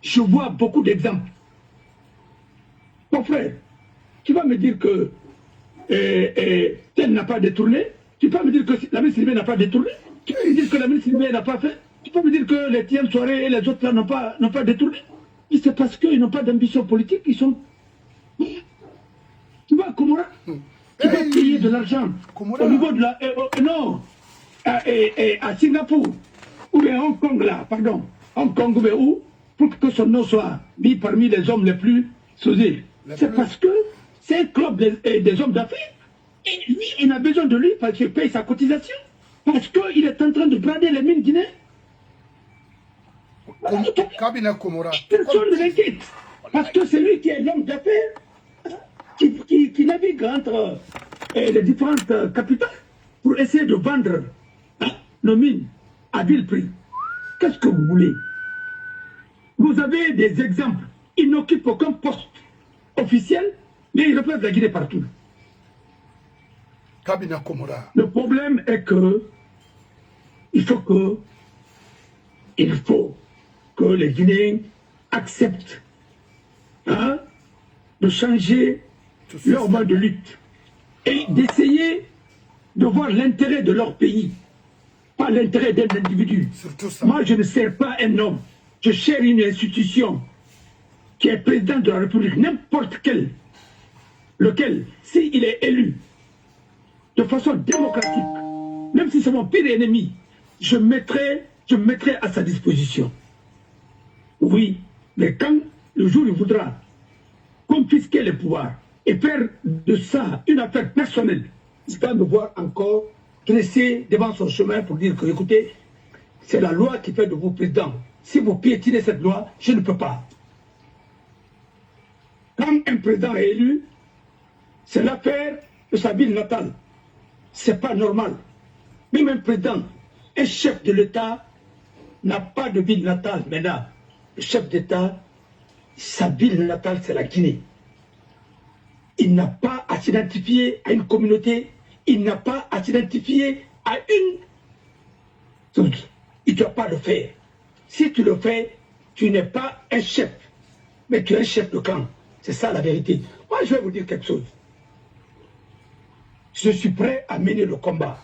Je vois beaucoup d'exemples. Mon frère, tu vas me dire que tel n'a pas détourné? Tu peux me dire que la ministre Sylvain n'a pas détourné? Tu peux me dire que la ministre Sylvain n'a pas fait? Tu peux me dire que les tiens soirées et les autres là n'ont pas détourné. C'est parce qu'ils n'ont pas d'ambition politique, ils sont... Tu vois, Komora, tu vas payer de l'argent au niveau de la... non, à Singapour, ou bien Hong Kong là, pardon, Hong Kong ou bien où, pour que son nom soit mis parmi les hommes les plus sosés. C'est parce que c'est un club des hommes d'affaires. Et lui, on a besoin de lui parce qu'il paye sa cotisation. Parce qu'il est en train de brader les mines guinéennes. Personne ne l'inquiète. Parce que c'est lui qui est l'homme d'affaires qui navigue entre les différentes capitales pour essayer de vendre nos mines à vil prix. Qu'est-ce que vous voulez? Vous avez des exemples. Ils n'occupent aucun poste officiel, mais ils représentent la Guinée partout. Le problème est que il faut que les Guinéens acceptent de changer leur mode de lutte et d'essayer de voir l'intérêt de leur pays, pas l'intérêt d'un individu. Moi, je ne sers pas un homme, je sers une institution qui est président de la République, n'importe quel, lequel, s'il est élu de façon démocratique, même si c'est mon pire ennemi, je me mettrai à sa disposition. Oui, mais quand le jour il voudra confisquer les pouvoirs et faire de ça une affaire personnelle, il va me voir encore dresser devant son chemin pour dire que, écoutez, c'est la loi qui fait de vous président. Si vous piétinez cette loi, je ne peux pas. Quand un président est élu, c'est l'affaire de sa ville natale. C'est pas normal. Même un président, un chef de l'État n'a pas de ville natale. Maintenant, le chef d'État, sa ville natale, c'est la Guinée. Il n'a pas à s'identifier à une communauté, il n'a pas à s'identifier à une... Il ne doit pas le faire. Si tu le fais, tu n'es pas un chef, mais tu es un chef de clan. C'est ça la vérité. Moi, je vais vous dire quelque chose. Je suis prêt à mener le combat.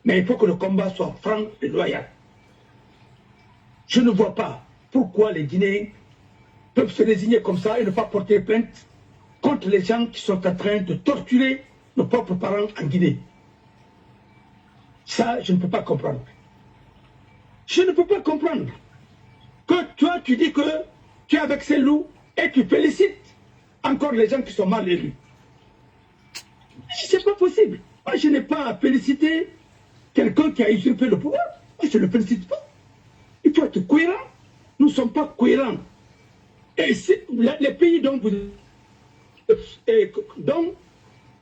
Mais il faut que le combat soit franc et loyal. Je ne vois pas pourquoi les Guinéens peuvent se résigner comme ça et ne pas porter plainte contre les gens qui sont en train de torturer nos propres parents en Guinée. Ça, je ne peux pas comprendre. Je ne peux pas comprendre que toi, tu dis que tu es avec ces loups et tu félicites encore les gens qui sont mal élus. C'est pas possible. Moi, je n'ai pas à féliciter quelqu'un qui a usurpé le pouvoir. Moi, je ne le félicite pas. Il faut être cohérent. Nous ne sommes pas cohérents. Et les pays dont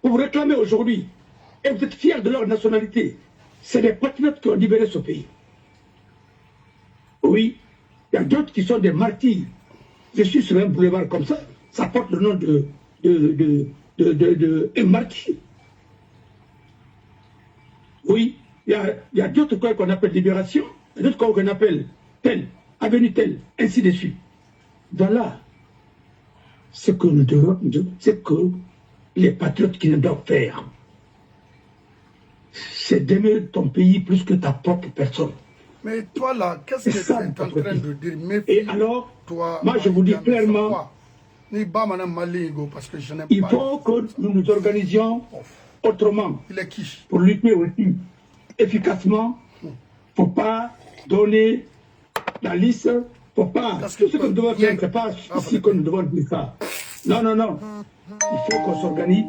vous réclamez aujourd'hui, et vous êtes fiers de leur nationalité, c'est les patriotes qui ont libéré ce pays. Oui, il y a d'autres qui sont des martyrs. Je suis sur un boulevard comme ça, ça porte le nom de martyr. Oui, il y a d'autres coins qu'on appelle libération, et d'autres coins qu'on appelle tel, avenue tel, ainsi de suite. Voilà ce que nous devons, c'est que les patriotes qui ne doivent faire, c'est d'aimer ton pays plus que ta propre personne. Mais toi là, qu'est-ce que tu es en train de dire? Et alors, toi, moi je vous dis clairement, il faut que nous nous organisions autrement pour lutter aussi efficacement. Il ne faut pas donner la liste, il ne faut pas... Tout ce que nous devons faire, ce n'est pas ici que nous devons dire ça. Non, non, non. Il faut qu'on s'organise.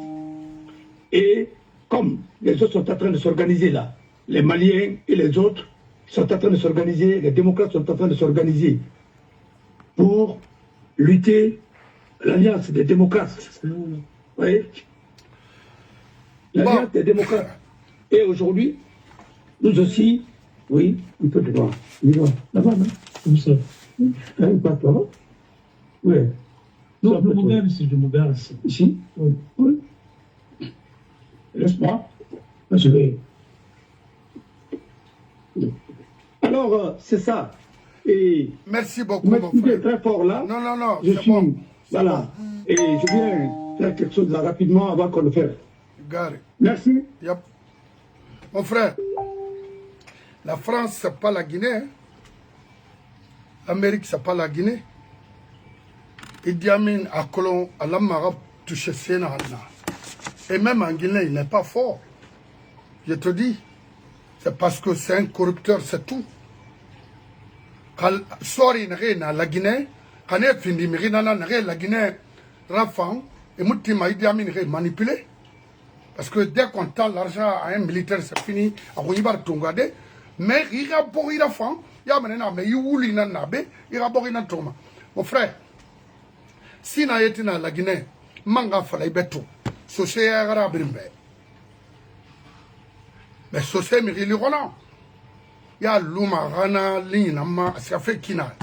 Et comme les autres sont en train de s'organiser là, les Maliens et les autres sont en train de s'organiser, les démocrates sont en train de s'organiser pour lutter l'alliance des démocrates. Vous voyez? L'alliance des démocrates. Et aujourd'hui, nous aussi, oui, un peu devant. Là-bas, non? Comme ça. Hein, pas toi? Oui. Non, je me garde si je me garde. Ici? Oui. Oui. Laisse-moi. Je vais. Alors, c'est ça. Et merci beaucoup, mon frère. Très fort là. Non, non, non. Je suis. Bon. Voilà. Et je viens faire quelque chose là rapidement avant qu'on le fasse. Gary. Merci. Yep. Mon frère, La France, c'est pas la Guinée. Hein. L'Amérique, c'est pas la Guinée. Idi Amin à Colomb, à la Maroc, touché Sénat. Et même en Guinée, il n'est pas fort. Je te dis, c'est parce que c'est un corrupteur, c'est tout. Quand Sori n'a la Guinée, quand il finit, la Guinée, Rafan, et Moutima Idi Amin est manipulé. Parce que dès qu'on tend l'argent à un militaire, c'est fini, à Ouibar Tongade, mais il y a beaucoup de gens, il y a mais il y a beaucoup de gens. Mon frère, si na été dans la Guinée, manga fallait beto, société arabe mais société miriliona, il y a l'uma rana l'inama, ça fait kina,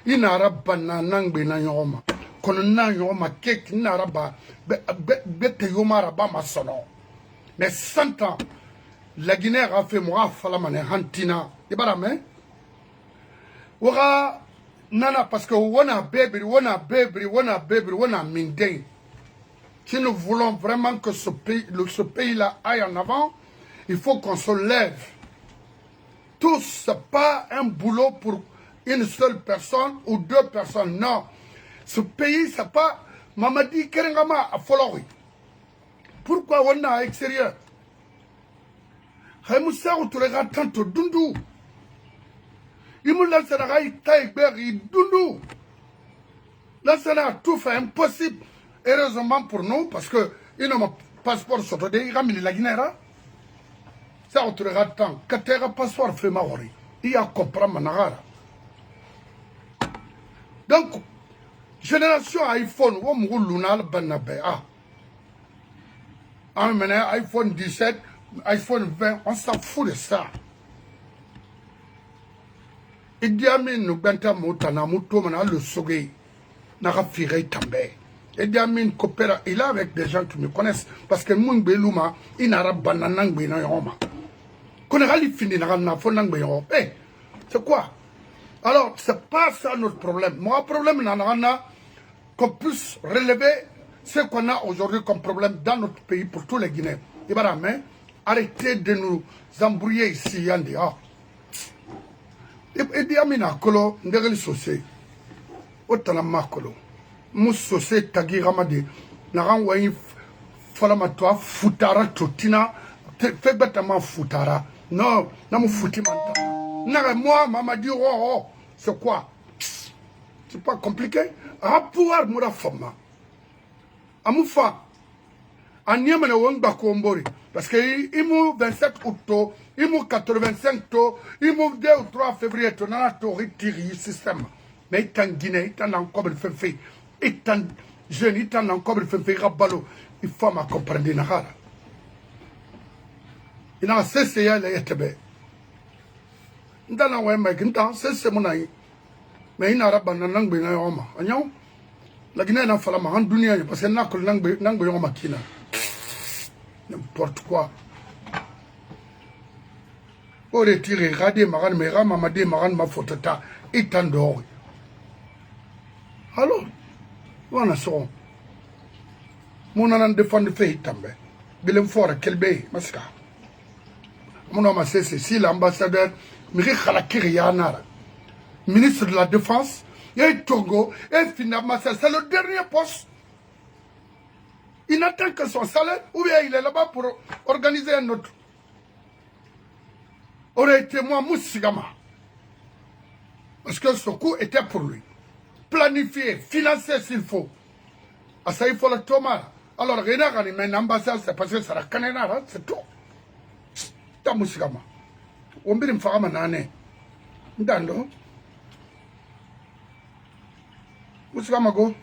il n'a pas nangbe na yoma, qu'on n'a yoma kek n'araba, bete yoma raba masono. Mais 100 ans, la Guinée a fait moi falamane hantina, et barame, oura nana parce que wana bébri, wana mindé. Si nous voulons vraiment que ce pays-là aille en avant, il faut qu'on se lève. Tout, c'est pas un boulot pour une seule personne ou deux personnes, non. Ce pays, c'est pas Mamadi Kerengama à Folori. Pourquoi on a à l'extérieur? Haïmoussa ou tu regardes tantôt Dundu. Imoula Sanarai Taïberi Dundu. Là, ça a tout fait impossible. Heureusement pour nous, parce que ils n'ont pas passeport sur le dé, ils la Guinée. Ça, on te regarde tant. Quand tu as un passeport, fait maori. Il y a compris Managara. Donc, génération iPhone, on m'a lunal banabe. Ah. iPhone 17, iPhone 20, on s'en fout de ça. Idi Amin nous benta motana mutomana le sogé n'a firé també. Idi Amin coopère, il est avec des gens qui me connaissent parce que mon beluma il n'a pas bananang bina yoma. Qu'on a fini n'a fonang bina. Eh, c'est quoi? Alors c'est pas ça notre problème. Mon problème n'a qu'on puisse relever ce qu'on a aujourd'hui comme problème dans notre pays pour tous les Guinéens. Et voilà, mais arrêtez de nous embrouiller ici, Yandi. Et bien, Amina Kolo, Ndegel Sosé, Otanama Kolo, Mous Sosé Tagi Ramadi, Naran Waïf, Falamatoire, Foutara, Totina, fais bêtement Foutara. Non, non, mon foutimanta. Non, moi, Mamadi, oh, c'est quoi? C'est pas compliqué. À pouvoir, Moura Fama. Amoufa, Anyamana Wangba Kombori, parce que il mou 27 août, il mou 85 tôt, il mou 2 ou 3 février, tu n'as pas retiré le système. Mais il t'en Guinée, il t'en encore le fait, il t'en jeune, il t'en encore le fait, rabalo, il faut me comprendre. Il a cessé à l'Etebe. Dans la Wemba, c'est mon aïe. Mais il n'a pas de langue, la Guinée n'a pas la dunia parce qu'elle n'a que langue makina. N'importe quoi. Pour retirer, radé, maran, mera, mamadé, maran, ma fotata, et tant d'or. Alors, on a son. Mon anan défend fait tambe. Bilem fort, quel bé, masca. Mon homme a cessé, si l'ambassadeur, Miri Khalakiri Yanara, ministre de la Défense, et Togo, et finalement, c'est le dernier poste. Il n'attend que son salaire, ou bien il est là-bas pour organiser un autre. Aurait été moi, Moussigama. Parce que ce coup était pour lui. Planifier, financer s'il faut. À ça, il faut le Thomas. Alors, rien à mais l'ambassade, c'est parce que ça la canena, c'est tout. C'est Moussigama. On peut me faire un année. Ndando. Moussigama go.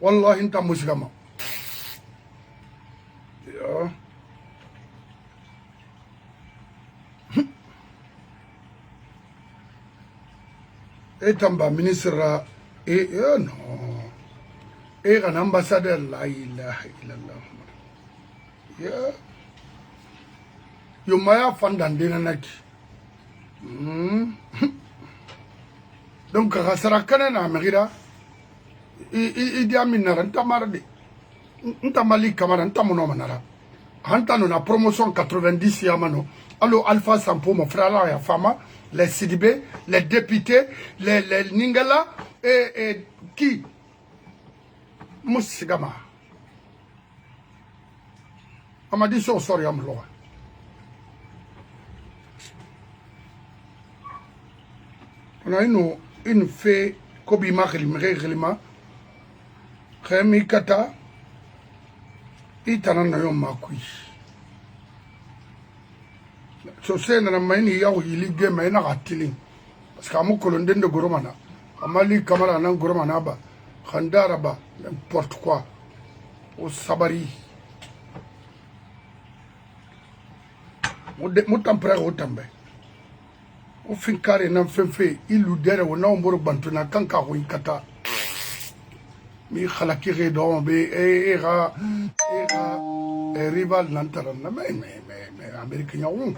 Wallahi inta Moussigama. Yeah. Et tamba ministre et non. Et un ambassadeur la ilaha illallah. Yeah. Yomaya fandandina naki. Donc rasara kanana amira. Idi Amin nara ntamarade. Ntamali kamara ntamuno manara. Hantano na promotion 90 Yamano. Allo Alpha Sampo, mon frère là, Fama, les Sidibé, les députés, les Ningala, et qui Moussigama. On m'a dit, sorry, I'm loin. On a une fée, Kobima, Relima, Rémi Kata, Itana Nayon Makui. So say na maini yawo yili game ina gatilin parce que amu kolonden de goromana amali kamara nan goromana ba khandara ba n'importe quoi o sabari mo tampere o tambe o finkare nan fenfe ilu dere o na mboro bantuna kanka ko inkata mi khalaki re do be era rival nantara na me américain yawo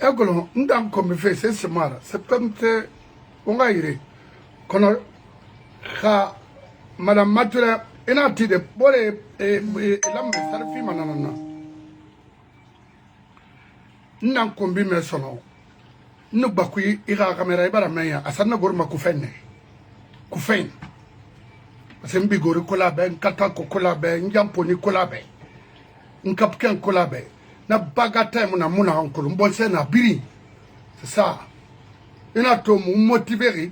Egolo ndam ko mi fe c'est semara septembre on va ire kono kha madame Matura ina ti de bore lambe sarfi manana nan ko bi me sono no bakui ira kamera ibara meya asana gorma ku fenne ku fen asembi gori kola be nkata ko kola be njampo ni kola be nkapken kola be na bagata muna muna hankolo mbonse na biri c'est ça ina to mu motiver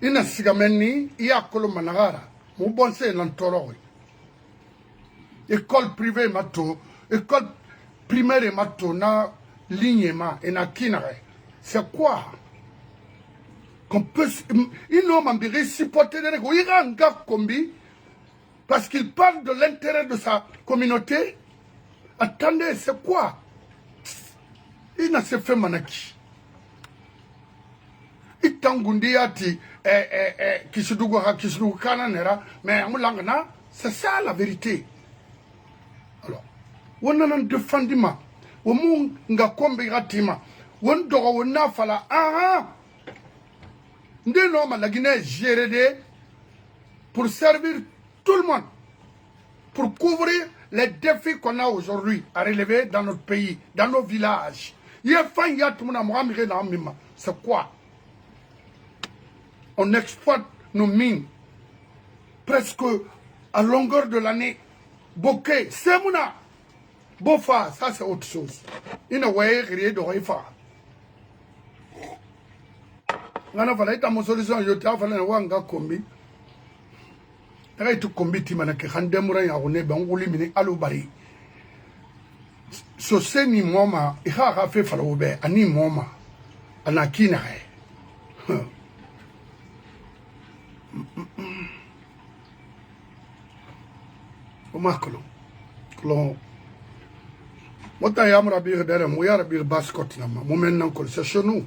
ina sigameni iya kolo managara mu bonse na ntoro école privée mato école primaire mato na lignement et na kinare c'est quoi qu'on peut ils n'ont pas supporter les gens ira nga kombi parce qu'il parle de l'intérêt de sa communauté. Attendez, c'est quoi? Il n'a se fait manaki. Il tangundi ati kisudugo kananera mais amulangana, c'est ça la vérité. Alors, on a défendu ma, on nga kombi ratima, on doit on a fala Ndeno la Guinée gérée pour servir tout le monde, pour couvrir les défis qu'on a aujourd'hui à relever dans notre pays, dans nos villages. C'est quoi? On exploite nos mines presque à longueur de l'année. Bokeh, c'est mouna. Bofa, ça c'est autre chose. Il n'y a rien de refa. Ngana fala ita mo solution yo ta fala wanga kombi ta itu kombi ti manake khande mura ya one ba nguli mini alu bari so seni moma iha ga fe fala obe ani moma anakina he o makolo klo mota ya mura bi dere mo ya bi baskot na mo men nan ko c'est chez nous.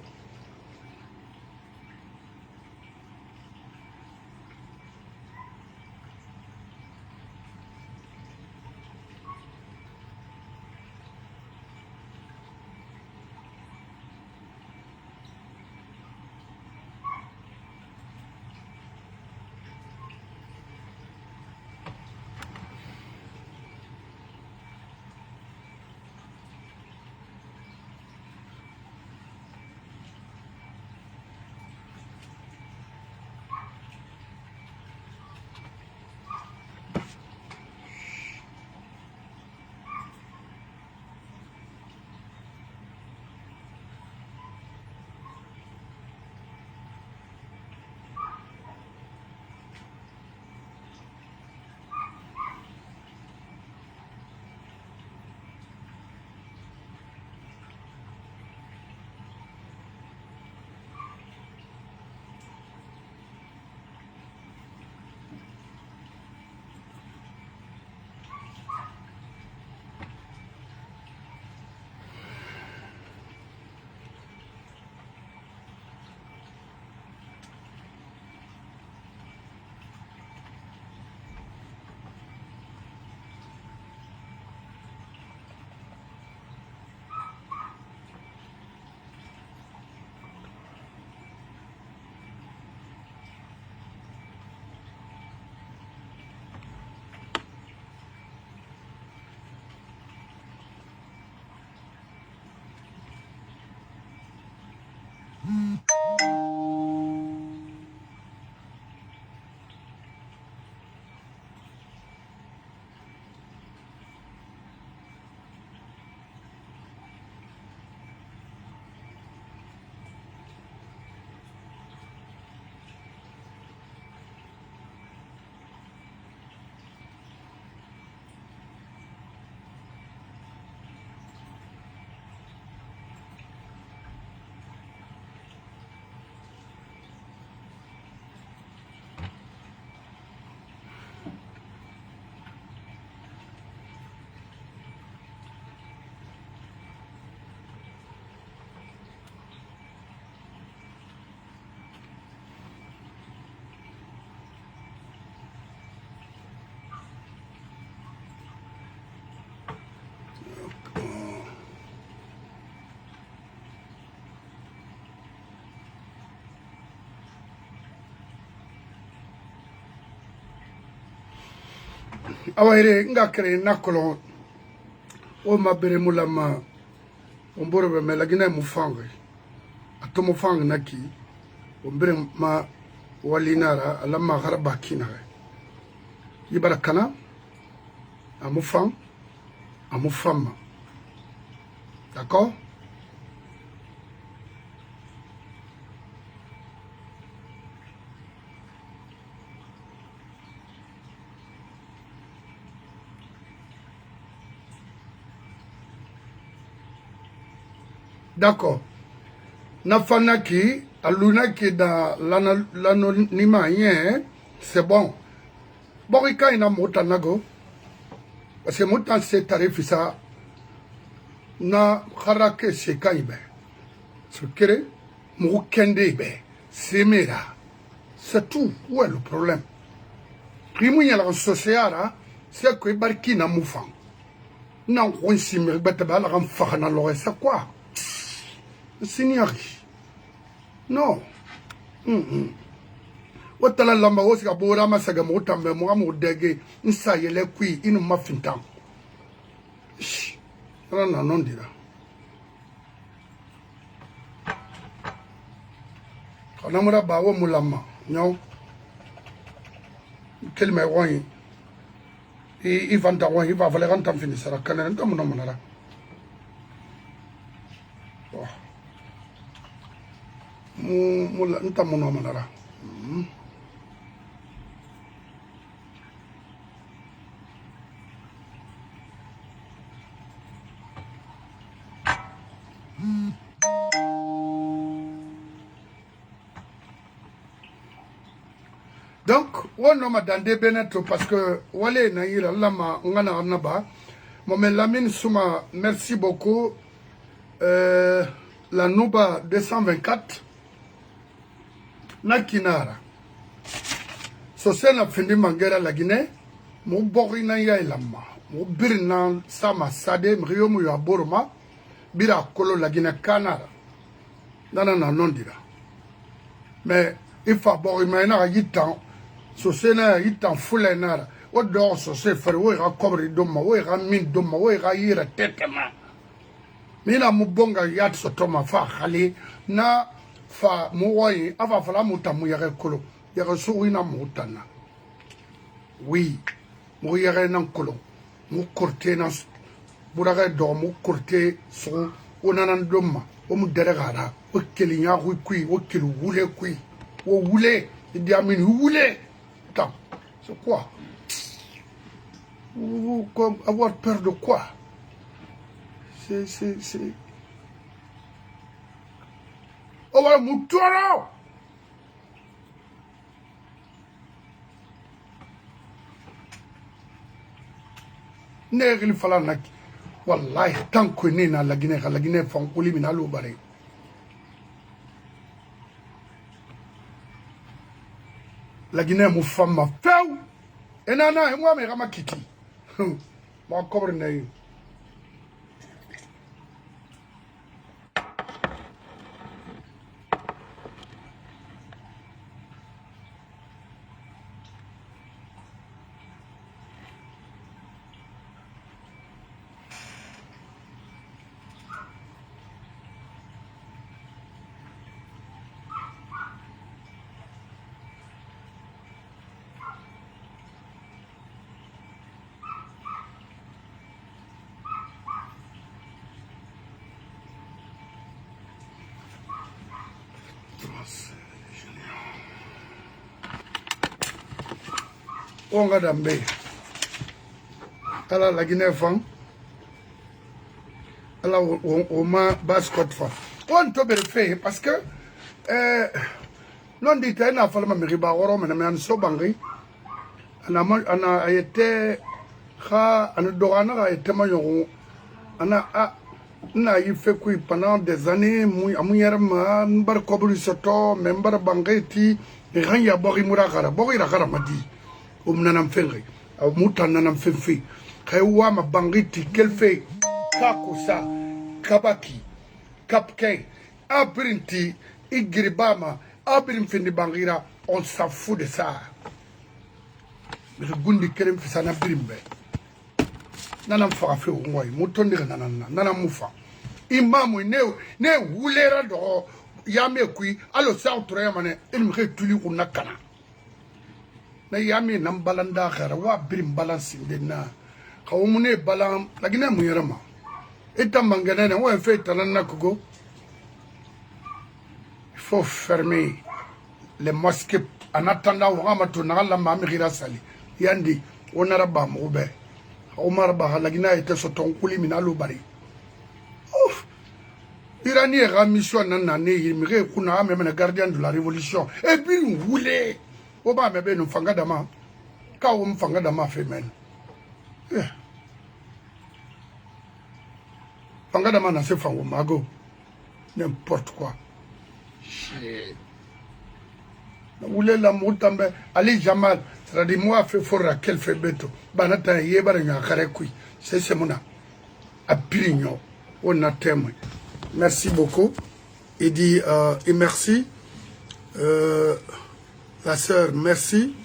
awayre nga kere nakolo o mabere mulama omboro be melagina mu fange atomo fange naki ombere ma walinara alama garaba kinare ibarakana amu femme d'accord. D'accord. Nafanaki, Aluna qui est dans l'anonymat, c'est bon. Borika ina mota nago. Parce que mota c'est tarif ça. Na harake c'est kaibe. Ce que moukende be. C'est mera. C'est tout. Où est le problème? Primu y'a la sociale, c'est que barki na moufan. Non, on s'y met bête la ramfana l'oreille, c'est quoi? Signori. Non. Watala lamba wosi ka bora masaga mota mbe mo dege nsa yele kui inu mafinta. Rana non dira. Kana mura bawo mulama nyo. Kelme woni. I vanta woni va vale rantam finisara kana ntam no monara. Nta mono manara. Donc, on a dans des bénéfices parce que Wale Naïra Lama Ngana Arnaba, Momen Lamine Souma, merci beaucoup. La Nouba 224. Nakinara. So c'est la fin de Mangera la Guinée. Mon borina ya lama. Mon birna sama sade mrio mu ya boroma. Bira kolo la Guinée Canara. Nana non dira. Mais il faut borima na yitan. So c'est na yitan fule nara. O do so c'est faire wo ra kobri doma, wo ra min doma, wo ra yira tetema. Mina mubonga yat so toma fa khali na fa muwayi ava fala mutamu yare kolo yare suina mutana oui mo yare nan kolo mo korte na buraga do mo korte so onanan domma o mu deregara o kelinya kui o kelu wule kui o wule idi amin wule ta c'est quoi ou comme avoir peur de quoi c'est oh voilà moutoro negli fala naki wallahi tanko ni na la Guinée fon kuli mina lo bare la Guinée mu fama few enana moi me rama kiti mo cobre nay on va dambe ala la Guinée fan ala o ma bascot fa on to be fait parce que non dit na fa ma riba woro mais an so bangi ana été kha ana dogana été ma yo ana na yi fait quoi pendant des années muy amuyar ma mbar kobri soto member bangeti ran ya bori murakara bori rakara madi nanam fenre au mutan nanam fenfi kaiwa ma bangiti kelfe kakusa kabaki kapke abrinti igribama abrin fendi bangira on s'en fout de ça mais gundi kerem fisana birimbe nana fa fe ngoy mutondi nana mufa imamu ne wulera do yame kui alo sa utre mane ilmi ke tuli kunna kana na yame nam balanda khara wa birim balance denna khawmune balam lagina mu yarama ita mangana ne wa fe tanana kugo il faut fermer les mosquées en attendant Wamato Nala Mamira Sali Yandi Onaraba Moube Omar Bahalagina était sur ton couli Minalu Bari. Ouf! Irani Ramisson Nanané, il me kuna même le gardien de la révolution. Et puis vous voulez Obama ben Fangadama Kaum Fangadama Femen. Fangadama n'a fait Fangomago. N'importe quoi. Oulé la moutambe, Ali Jamal, c'est-à-dire moi, fait fort à quel fait beto. Banata yeba n'a karekui. C'est mon à Pignon. On a témoin. Merci beaucoup. Il dit et merci. La sœur, merci.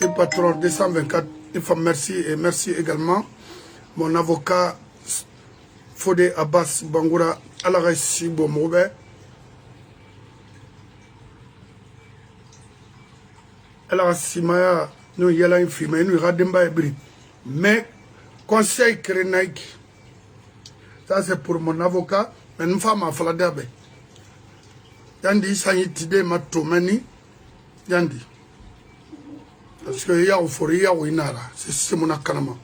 Et patron 224, il faut merci et merci également. Mon avocat Fodé Abbas Bangoura Alaressi Bomoube. Alors, si nous y allons filmer, nous rademba ebri. Mais, conseil crénaïque, ça c'est pour mon avocat, mais nous faisons ma faladabe. Yandi, ça y est, idée ma tomani, Yandi. Parce que y a euphorie, ou inara, c'est mon akalama.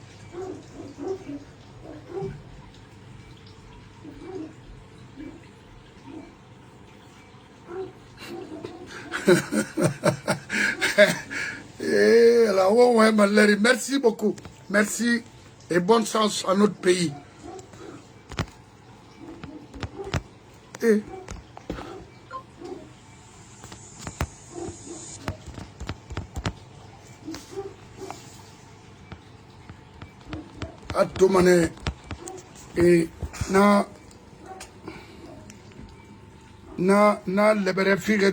Et là, ouais, merci beaucoup. Merci et bonne chance à notre pays. Et à tout mané et na lebere figure